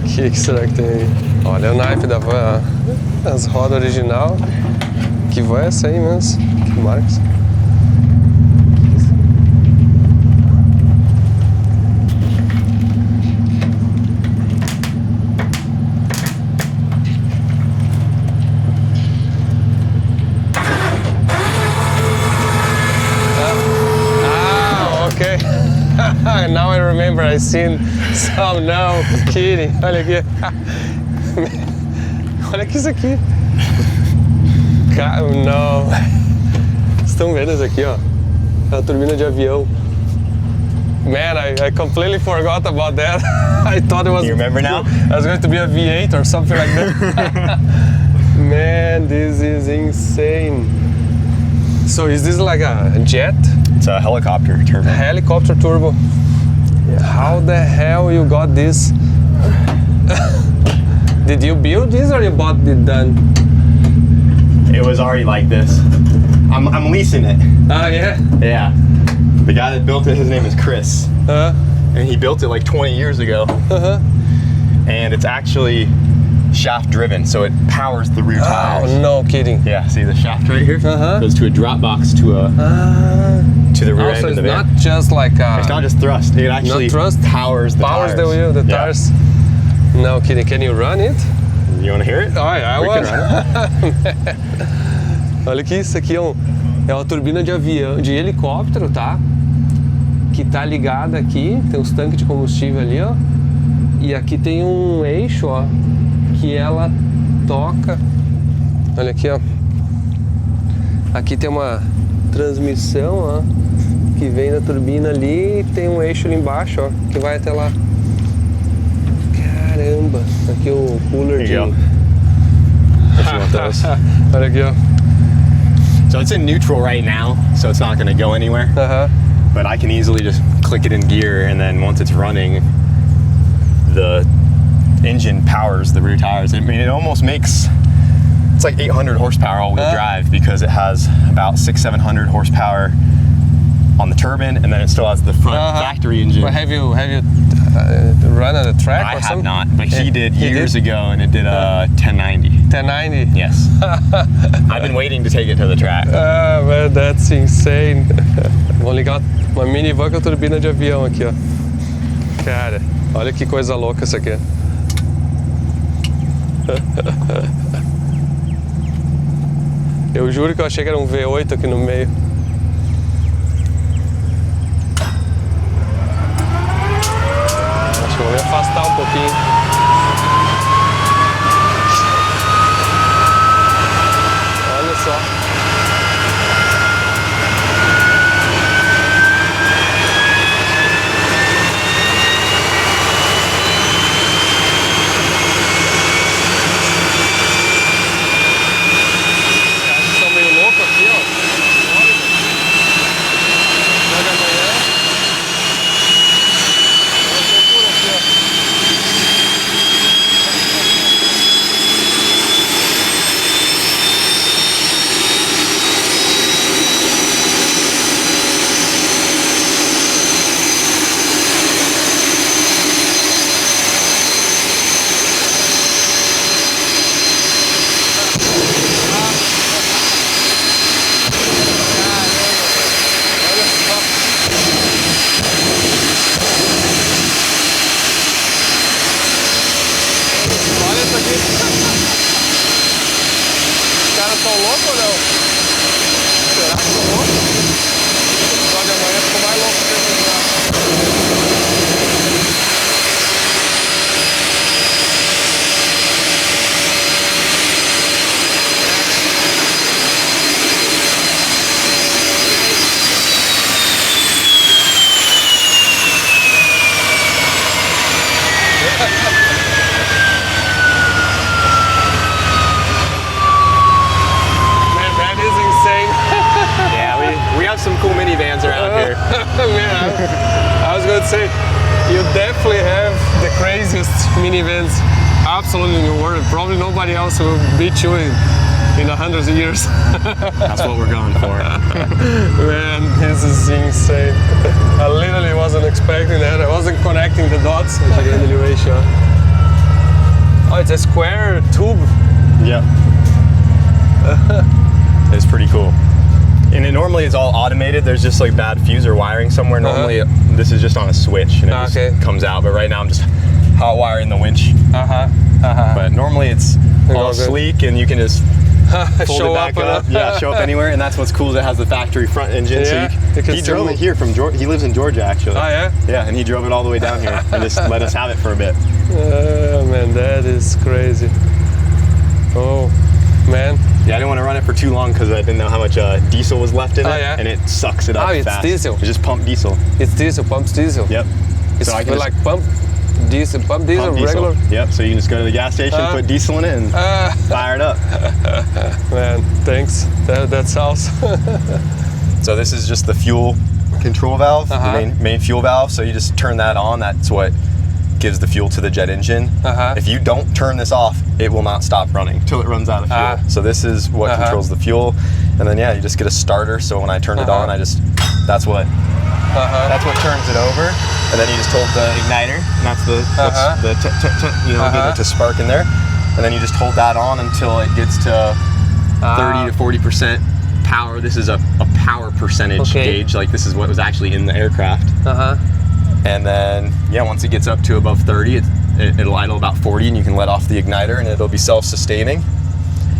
O que será que tem aí? Olha o naipe da van, ó. As rodas original. Que van é essa aí mesmo? Que marcas? Okay. Now I remember I seen some. No kidding. Olha aqui. Olha que isso aqui. Não. Vocês estão vendo isso aqui, ó? É uma turbina de avião. Man, I completely forgot about that. I thought it was. You remember now? It was going to be a V8 or something like that. Man, this is insane. So is this like a jet? It's a helicopter turbo. Helicopter turbo. How the hell you got this? Did you build this or you bought it done? It was already like this. I'm leasing it. Oh yeah? Yeah. The guy that built it, his name is Chris. And he built it like 20 years ago. And it's actually shaft driven, so it powers the rear tires. Oh, no kidding. Yeah, see the shaft right here? Uh-huh. Goes to a drop box to to the rear Also, end it's of the van. not just like It's not just thrust. It actually thrust, powers the powers tires. the wheel, the Yeah. tires. No kidding. Can you run it? You want to hear it? I We can was. run it. Olha que isso aqui é uma turbina de avião, de helicóptero, tá? Que tá ligada aqui, tem uns tanques de combustível ali, ó. E aqui tem um eixo, ó, que ela toca. Olha aqui, ó. Aqui tem uma transmissão, ó, que vem da turbina ali e tem um eixo ali embaixo, ó, que vai até lá. Caramba! Aqui o cooler de... Olha aqui, ó. So it's in neutral right now, so it's not going to go anywhere. Aham. But I can easily just click it in gear, and then once it's running, the engine powers the rear tires. I mean, it almost makes, it's like 800 horsepower all-wheel drive because it has about 600-700 horsepower on the turbine, and then it still has the front factory engine. Well, have you run on the track I or have something? not, but he did He years did? ago, and it did a 1090. 1090? Yes. I've been waiting to take it to the track. Ah, man, that's insane. Vamos ligar uma minivan com a turbina de avião aqui, ó. Cara, olha que coisa louca isso aqui. Eu juro que eu achei que era um V8 aqui no meio. Acho que eu vou me afastar um pouquinho. Olha só. São meio loucos aqui, ó. Olha. Logo amanhã. Uma loucura aqui, ó. Olha só. Olha isso aqui. Os caras são loucos ou não? Será que são loucos? Só de amanhã ficou mais louco que esse carro. Man, that is insane. Yeah, we have some cool minivans around here. Man, I was going to say, you definitely have the craziest minivans absolutely in the world. Probably nobody else will beat you in 100 years. That's what we're going for. Man, this is insane. I literally wasn't expecting that. I wasn't connecting the dots. Anyway, sure. Oh, it's a square tube. Yep. It's pretty cool. And it normally is all automated. There's just like bad fuse or wiring somewhere. Normally this is just on a switch and it Okay. just comes out. But right now I'm just hot wiring the winch. But normally it's all good. sleek and you can just fold Show it back up. up. Yeah, show up anywhere. And that's what's cool is it has the factory front engine. Yeah, So you can he still drove it move. here from Georgia. He lives in Georgia actually. Oh, yeah? Yeah, and he drove it all the way down here and just let us have it for a bit. Oh, man, that is crazy. Oh, man. Yeah, I didn't want to run it for too long because I didn't know how much diesel was left in it, Oh, yeah? and it sucks it up Oh, it's fast. diesel. It's just pump diesel. It's diesel, pumps diesel. Yep. It's So I can like pump diesel, pump regular. diesel. Yep. So you can just go to the gas station, put diesel in it, and fire it up. Man, thanks. That's awesome. So this is just the fuel control valve, Uh-huh. the main fuel valve. So you just turn that on. That's what gives the fuel to the jet engine. Uh-huh. If you don't turn this off, it will not stop running till it runs out of fuel. Ah. So this is what Uh-huh. controls the fuel, and then yeah, you just get a starter. So when I turn it on, that's what turns it over, and then you just hold the igniter, and that's the getting it to spark in there, and then you just hold that on until it gets to 30 to 40% power. This is a power percentage Okay. gauge. Like this is what was actually in the aircraft. Uh-huh. And then, yeah, once it gets up to above 30, it'll idle about 40, and you can let off the igniter, and it'll be self-sustaining.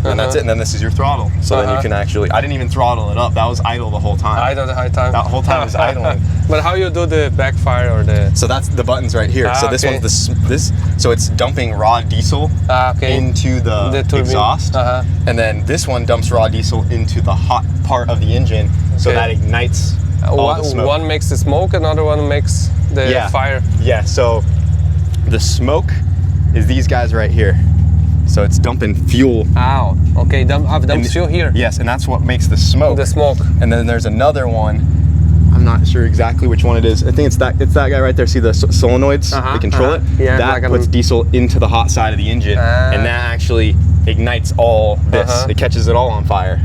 And that's it. And then this is your throttle. So then you can actually, I didn't even throttle it up. That was idle the whole time. I don't the high time. That whole time is idling. But how you do the backfire or the? So that's the buttons right here. So this okay. one's so it's dumping raw diesel Okay. into the turbine. exhaust. Uh-huh. And then this one dumps raw diesel into the hot part of the engine, so Okay. that ignites all the smoke. One makes the smoke, another one makes the fire. Yeah, so the smoke is these guys right here. So it's dumping fuel. Ow. Okay, I've dumped fuel here. Yes, and that's what makes the smoke. The smoke. And then there's another one. I'm not sure exactly which one it is. I think it's that guy right there. See the solenoids? Uh-huh, They control it. Yeah, that like puts diesel into the hot side of the engine, and that actually ignites all this. Uh-huh. It catches it all on fire.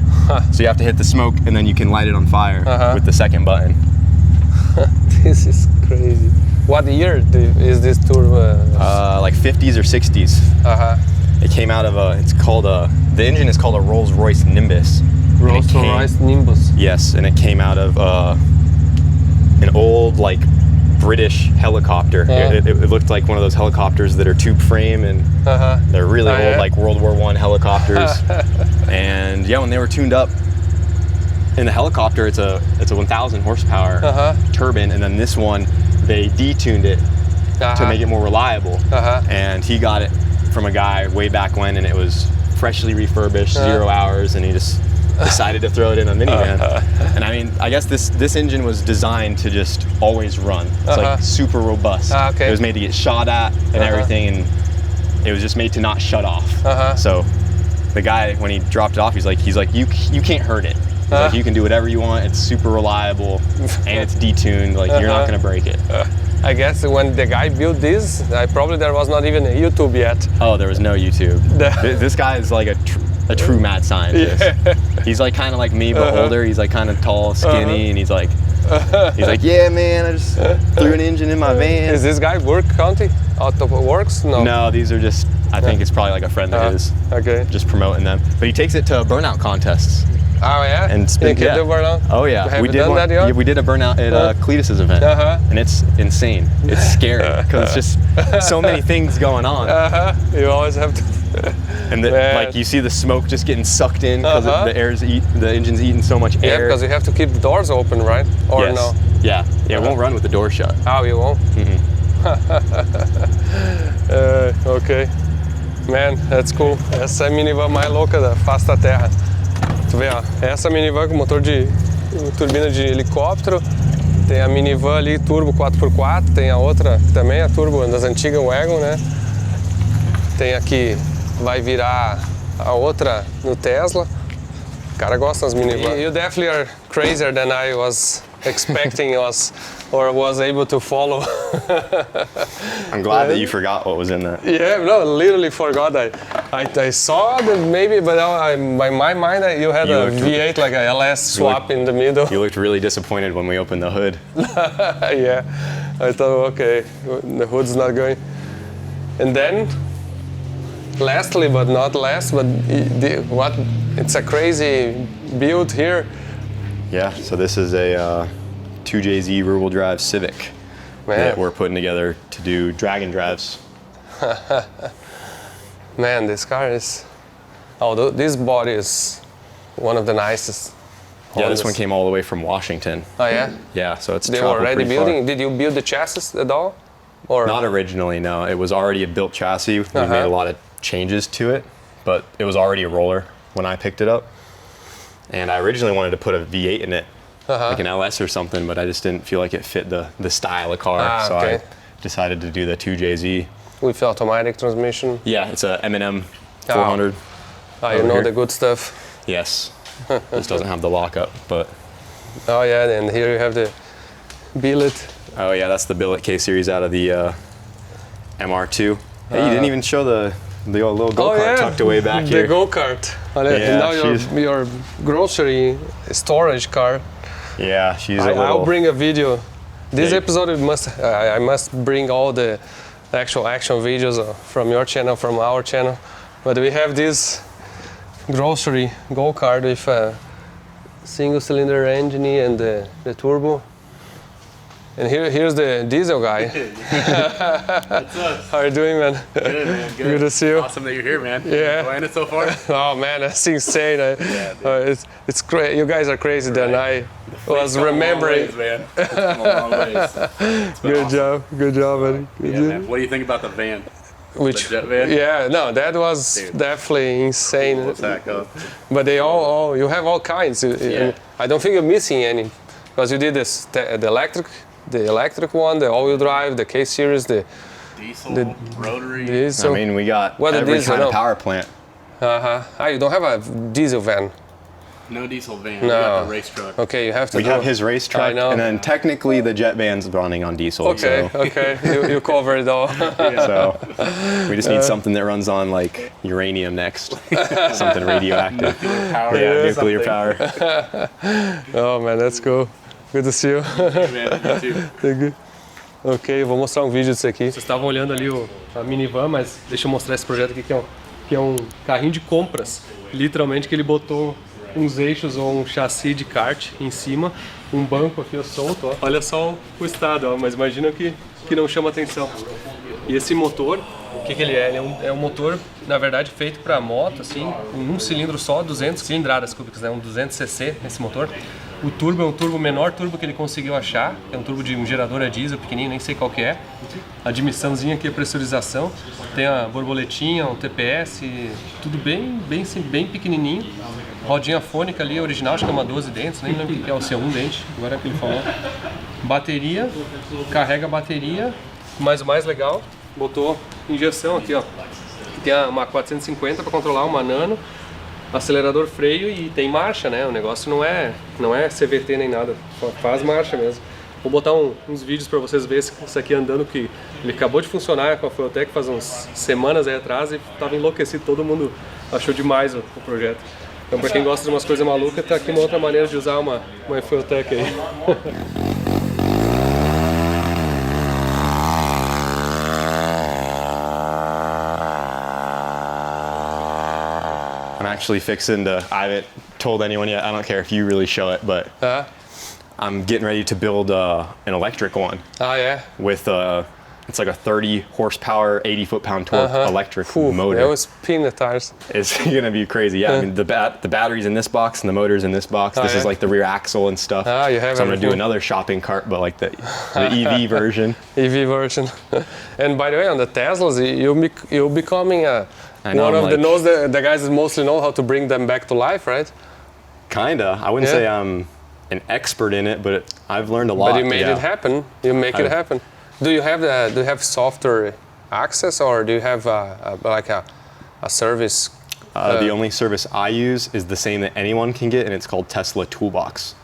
So you have to hit the smoke, and then you can light it on fire with the second button. This is crazy. What year is this turbo? Like 50s or 60s. Uh-huh. It came out of the engine is called a Rolls-Royce Nimbus. Rolls-Royce Nimbus. Yes, and it came out of an old like British helicopter. Yeah. It looked like one of those helicopters that are tube frame, and they're really old, yeah? like World War I helicopters. And yeah, when they were tuned up in the helicopter, it's a 1,000 horsepower turbine, and then this one they detuned it to make it more reliable. And he got it from a guy way back when, and it was freshly refurbished, 0 hours, and he just decided to throw it in a minivan. And I mean, I guess this engine was designed to just always run. It's like super robust. Okay. It was made to get shot at and everything, and it was just made to not shut off. So the guy, when he dropped it off, he's like, you can't hurt it. He's like, you can do whatever you want. It's super reliable, and it's detuned. Like you're not gonna break it. I guess when the guy built this, probably there was not even a YouTube yet. Oh, there was no YouTube. This guy is like a true mad scientist. He's like kind of like me, but older. He's like kind of tall, skinny, and he's like, yeah, man, I just threw an engine in my van. Is this guy work county? Out of works? No. No, these are just, I think it's probably like a friend of his. Okay. Just promoting them. But he takes it to burnout contests. Oh yeah? And you can do burnout? Oh yeah. Have you done that yet? Yeah, we did a burnout at Cletus's event. And it's insane. It's scary because it's just so many things going on. You always have to. And like you see the smoke just getting sucked in because the engine's eating so much Yeah, air. because you have to keep the doors open, right? Or Yes. no? Yeah. Yeah, it won't run with the door shut. Oh, you won't? Ok. Man, that's cool. Essa é a minivan mais louca da face da Terra. Tu vê, ó, essa minivan com motor de turbina de helicóptero, tem a minivan ali turbo 4x4, tem a outra que também é turbo das antigas Wagon, né? Tem aqui, vai virar a outra no Tesla. O cara gosta das minivans. You definitely are crazier than I was expecting or was able to follow. I'm glad that you forgot what was in that. Yeah, no, literally forgot. I saw that maybe, but by my mind, you had a V8 like a LS swap in the middle. You looked really disappointed when we opened the hood. Yeah, I thought, okay, the hood's not going. And then, lastly but not last, but it's a crazy build here. Yeah, so this is a 2JZ rear-wheel drive Civic that we're putting together to do dragon drives. Man, this car is... Although this body is one of the nicest. Yeah, this one came all the way from Washington. Oh yeah? Yeah, so it's They were traveled already pretty far. building? Did you build the chassis at all? Or Not originally, no. It was already a built chassis. We made a lot of changes to it, but it was already a roller when I picked it up. And I originally wanted to put a V8 in it, like an LS or something, but I just didn't feel like it fit the style of car. So I decided to do the 2JZ. with automatic transmission? Yeah, it's a M&M 400. Oh, you know here. the good stuff. Yes. This doesn't have the lockup, but... Oh yeah, and here you have the billet. Oh yeah, that's the billet K-Series out of the MR2. Hey, you didn't even show the little go-kart tucked away back the here. The go-kart. Yeah, now your grocery storage car. Yeah, she's a little... I'll bring a video. This Yeah. episode I must bring all the actual action videos from your channel, from our channel. But we have this grocery go-kart with single cylinder engine and the turbo. And here's the diesel guy. That's us. How are you doing, man? Good, man. Good to see you. Awesome that you're here, man. Yeah. Enjoying it so far? Oh man, that's insane. It's great. You guys are crazy. Then I was It's come a long remembering. ways, man. It's come a long ways. It's been Good awesome. job, man. Good Yeah, job. man. What do you think about the van? Which, The jet van? yeah, no, that was Dude. definitely insane. What's that go? But they all you have all kinds. Yeah. I don't think you're missing any, because you did the electric one, the all-wheel drive, the K series, the Diesel, rotary. diesel. I mean, we got What it every is, kind I of know. power plant. You don't have a diesel van. No diesel van. We got the race truck. Okay, you have to. We do have his race truck, I know. and then technically the jet van's running on diesel. Okay, So, okay, you cover it all. so we just need something that runs on like uranium next, something radioactive. Power. Yeah, nuclear something. power. Oh man, that's cool. Good to see you. Man, you too. Thank you. Ok, vou mostrar um vídeo disso aqui. Vocês estavam olhando ali a minivan, mas deixa eu mostrar esse projeto aqui que é um carrinho de compras. Literalmente que ele botou uns eixos ou um chassi de kart em cima, um banco aqui solto, ó. Olha só o estado, ó, mas imagina que não chama atenção. E esse motor, o que ele é? Ele é um motor, na verdade, feito para moto, assim, com um cilindro só, 200 cilindradas cúbicas, né? Um 200cc esse motor. O turbo é um turbo, menor turbo que ele conseguiu achar, é um turbo de um gerador a diesel pequenininho, nem sei qual que é. A admissãozinha aqui é pressurização, tem a borboletinha, o TPS, tudo bem pequenininho. Rodinha fônica ali, original, acho que é uma 12 dentes, nem lembro o que é, o C1 dente, agora é que ele falou. Bateria, carrega a bateria, mas o mais legal, botou injeção aqui, ó. Tem uma 450 para controlar, uma nano, acelerador, freio e tem marcha, né? O negócio não é CVT nem nada, faz marcha mesmo. Vou botar uns vídeos para vocês verem isso aqui andando, que ele acabou de funcionar com a Fueltech faz umas semanas aí atrás e tava enlouquecido, todo mundo achou demais o projeto. Então para quem gosta de umas coisas malucas, tá aqui uma outra maneira de usar uma Fueltech aí. I'm actually fixing to. I haven't told anyone yet. I don't care if you really show it, but I'm getting ready to build an electric one Ah, yeah? with it's like a 30 horsepower, 80 foot-pound torque electric Phew, motor. that was spin the tires. It's gonna be crazy. Yeah, I mean the battery's in this box and the motor's in this box. This is yeah? like the rear axle and stuff. Ah, you have so I'm gonna do everything. another shopping cart, but like the EV version. EV version. And by the way, on the Teslas, you're becoming I know, one I'm of the guys that mostly know how to bring them back to life, right? Kinda. I wouldn't Yeah. say I'm an expert in it, but I've learned a lot. But you made yeah. it happen. You make it happen. Do you have software access, or do you have a service? The only service I use is the same that anyone can get, and it's called Tesla Toolbox.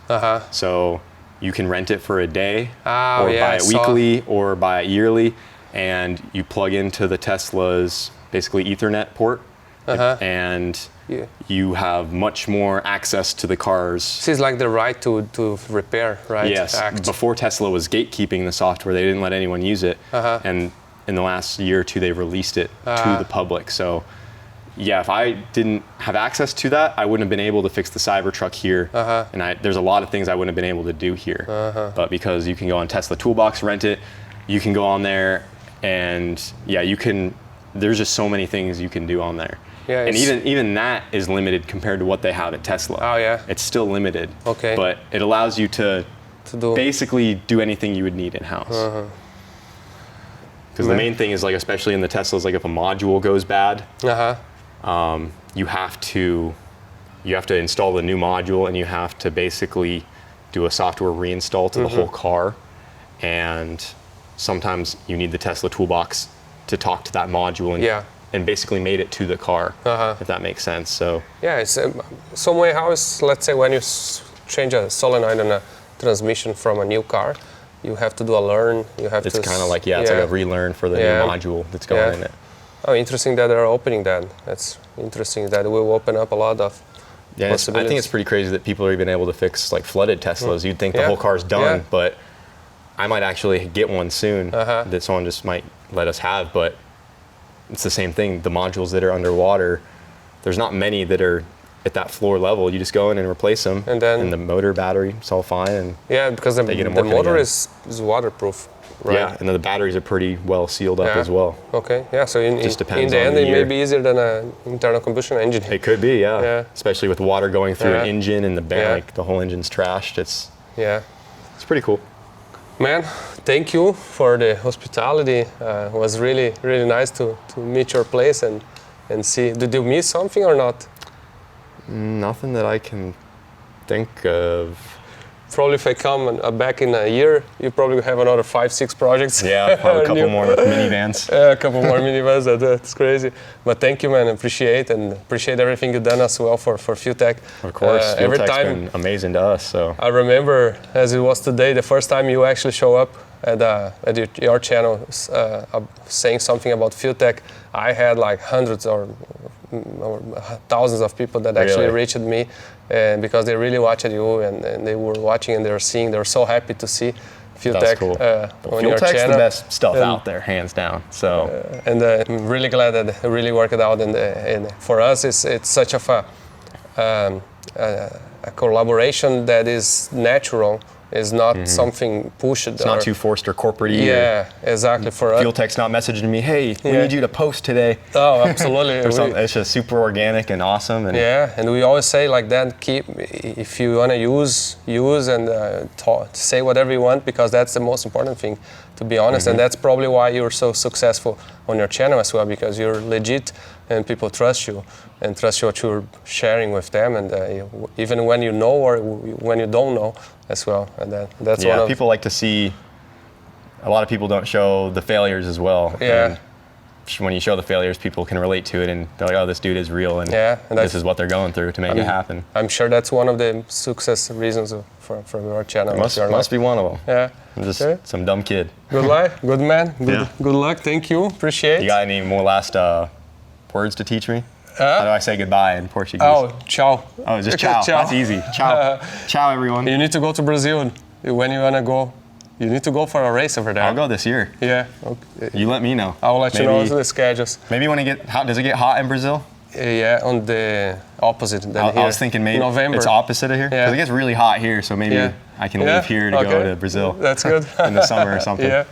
So you can rent it for a day, or yeah, buy I it saw. weekly, or buy it yearly, and you plug into the Tesla's basically Ethernet port, and Yeah. you have much more access to the cars. This is like the right to repair, right? Yes, Act. before Tesla was gatekeeping the software, they didn't let anyone use it, and in the last year or two, they've released it to the public. So, yeah, if I didn't have access to that, I wouldn't have been able to fix the Cybertruck here, and there's a lot of things I wouldn't have been able to do here. But because you can go on Tesla Toolbox, rent it, you can go on there, and yeah, you can. There's just so many things you can do on there. Yeah, and it's- even that is limited compared to what they have at Tesla. Oh, yeah? It's still limited. Okay. But it allows you to do. basically do anything you would need in house. Because the main thing is, like, especially in the Teslas, like if a module goes bad, you have to install the new module, and you have to basically do a software reinstall to the whole car. And sometimes you need the Tesla Toolbox to talk to that module and basically made it to the car, if that makes sense. So Yeah, it's some way how is, let's say, when you change a solenoid on a transmission from a new car, you have to do a learn. You have it's to. kind of like it's like a relearn for the new module that's going in it. Oh, interesting that they're opening that. That's interesting. That will open up a lot of Yeah, I possibilities. think it's pretty crazy that people are even able to fix like flooded Teslas. You'd think the Yeah. whole car's done, Yeah. but I might actually get one soon that someone just might let us have. But it's the same thing. The modules that are underwater, there's not many that are at that floor level, you just go in and replace them, And then- the motor, battery, it's all fine. And Yeah, because the get 'em working motor again. is waterproof, right? yeah, and then the batteries are pretty well sealed up Yeah. as well. Okay, yeah, so Just in depends the on end the it may year. be easier than an internal combustion engine. It could be, yeah. Yeah. Especially with water going through an Yeah. engine and Yeah. like the whole engine's trashed. It's Yeah. pretty cool. Man, thank you for the hospitality. It was really, really nice to meet your place and see. Did you miss something or not? Nothing that I can think of. Probably if I come back in a year, you probably have another 5-6 projects. Yeah, probably a couple New- more minivans. A couple more minivans. That's crazy. But thank you, man. Appreciate everything you've done as well for FuelTech. Of course, every FuelTech's time been amazing to us. So I remember, as it was today, the first time you actually show up at your channel saying something about FuelTech, I had like hundreds or thousands of people that actually Really? reached me, and because they really watched you and they were watching and they were so happy to see FuelTech that's cool. on your FuelTech's channel. the best stuff And- out there, hands down. So And I'm really glad that it really worked out. And for us, it's such of a collaboration that is natural. Is not something pushed. it's not too forced or corporate-y. Yeah, exactly. For us, FuelTech's not messaging me, hey, we Yeah. need you to post today. oh, absolutely. Or something. It's just super organic and awesome. And Yeah, and we always say like that. Keep if you wanna use and say whatever you want, because that's the most important thing, to be honest. And that's probably why you're so successful on your channel as well, because you're legit and people trust you and trust what you're sharing with them, and even when you know or when you don't know as well. And that's one yeah, of people like to see. A lot of people don't show the failures as well. Yeah. And when you show the failures, people can relate to it, and they're like, "Oh, this dude is real, and Yeah, and this that's- is what they're going through to make it happen." I'm sure that's one of the success reasons for your channel. Must be one of them. Yeah. I'm just Okay. some dumb kid. Good luck, good man. Yeah. Good luck. Thank you. Appreciate. You got any more last words to teach me? How do I say goodbye in Portuguese? Oh, ciao. Oh, just ciao. That's easy. Ciao. Ciao, everyone. You need to go to Brazil when you wanna go. You need to go for a race over there. I'll go this year. Yeah. Okay. You let me know. I'll let you know the schedules. Maybe when it get hot, does it get hot in Brazil? Yeah, on the opposite than here. I was thinking maybe November. it's opposite of here. Yeah. Because it gets really hot here, so maybe Yeah. I can Yeah? leave here to go Okay. to Brazil That's good. in the summer or something. Yeah.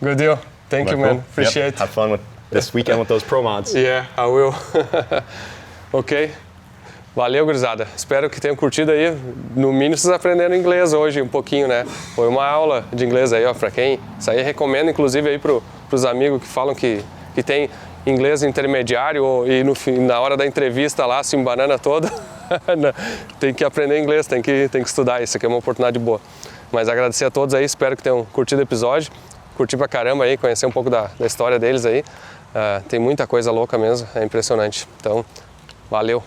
Good deal. Thank But you, man. cool. Appreciate Yep. it. Have fun with this weekend with those Pro Mods. Yeah, I will. Ok. Valeu, gurizada. Espero que tenham curtido aí. No mínimo vocês aprenderam inglês hoje um pouquinho, né? Foi uma aula de inglês aí, ó, pra quem. Isso aí recomendo, inclusive, aí pros amigos que falam que tem inglês intermediário e na hora da entrevista lá se embanana todo. Tem que aprender inglês, tem que estudar. Isso aqui é uma oportunidade boa. Mas agradecer a todos aí, espero que tenham curtido o episódio. Curti pra caramba aí, conhecer um pouco da história deles aí. Tem muita coisa louca mesmo, é impressionante. Então, valeu!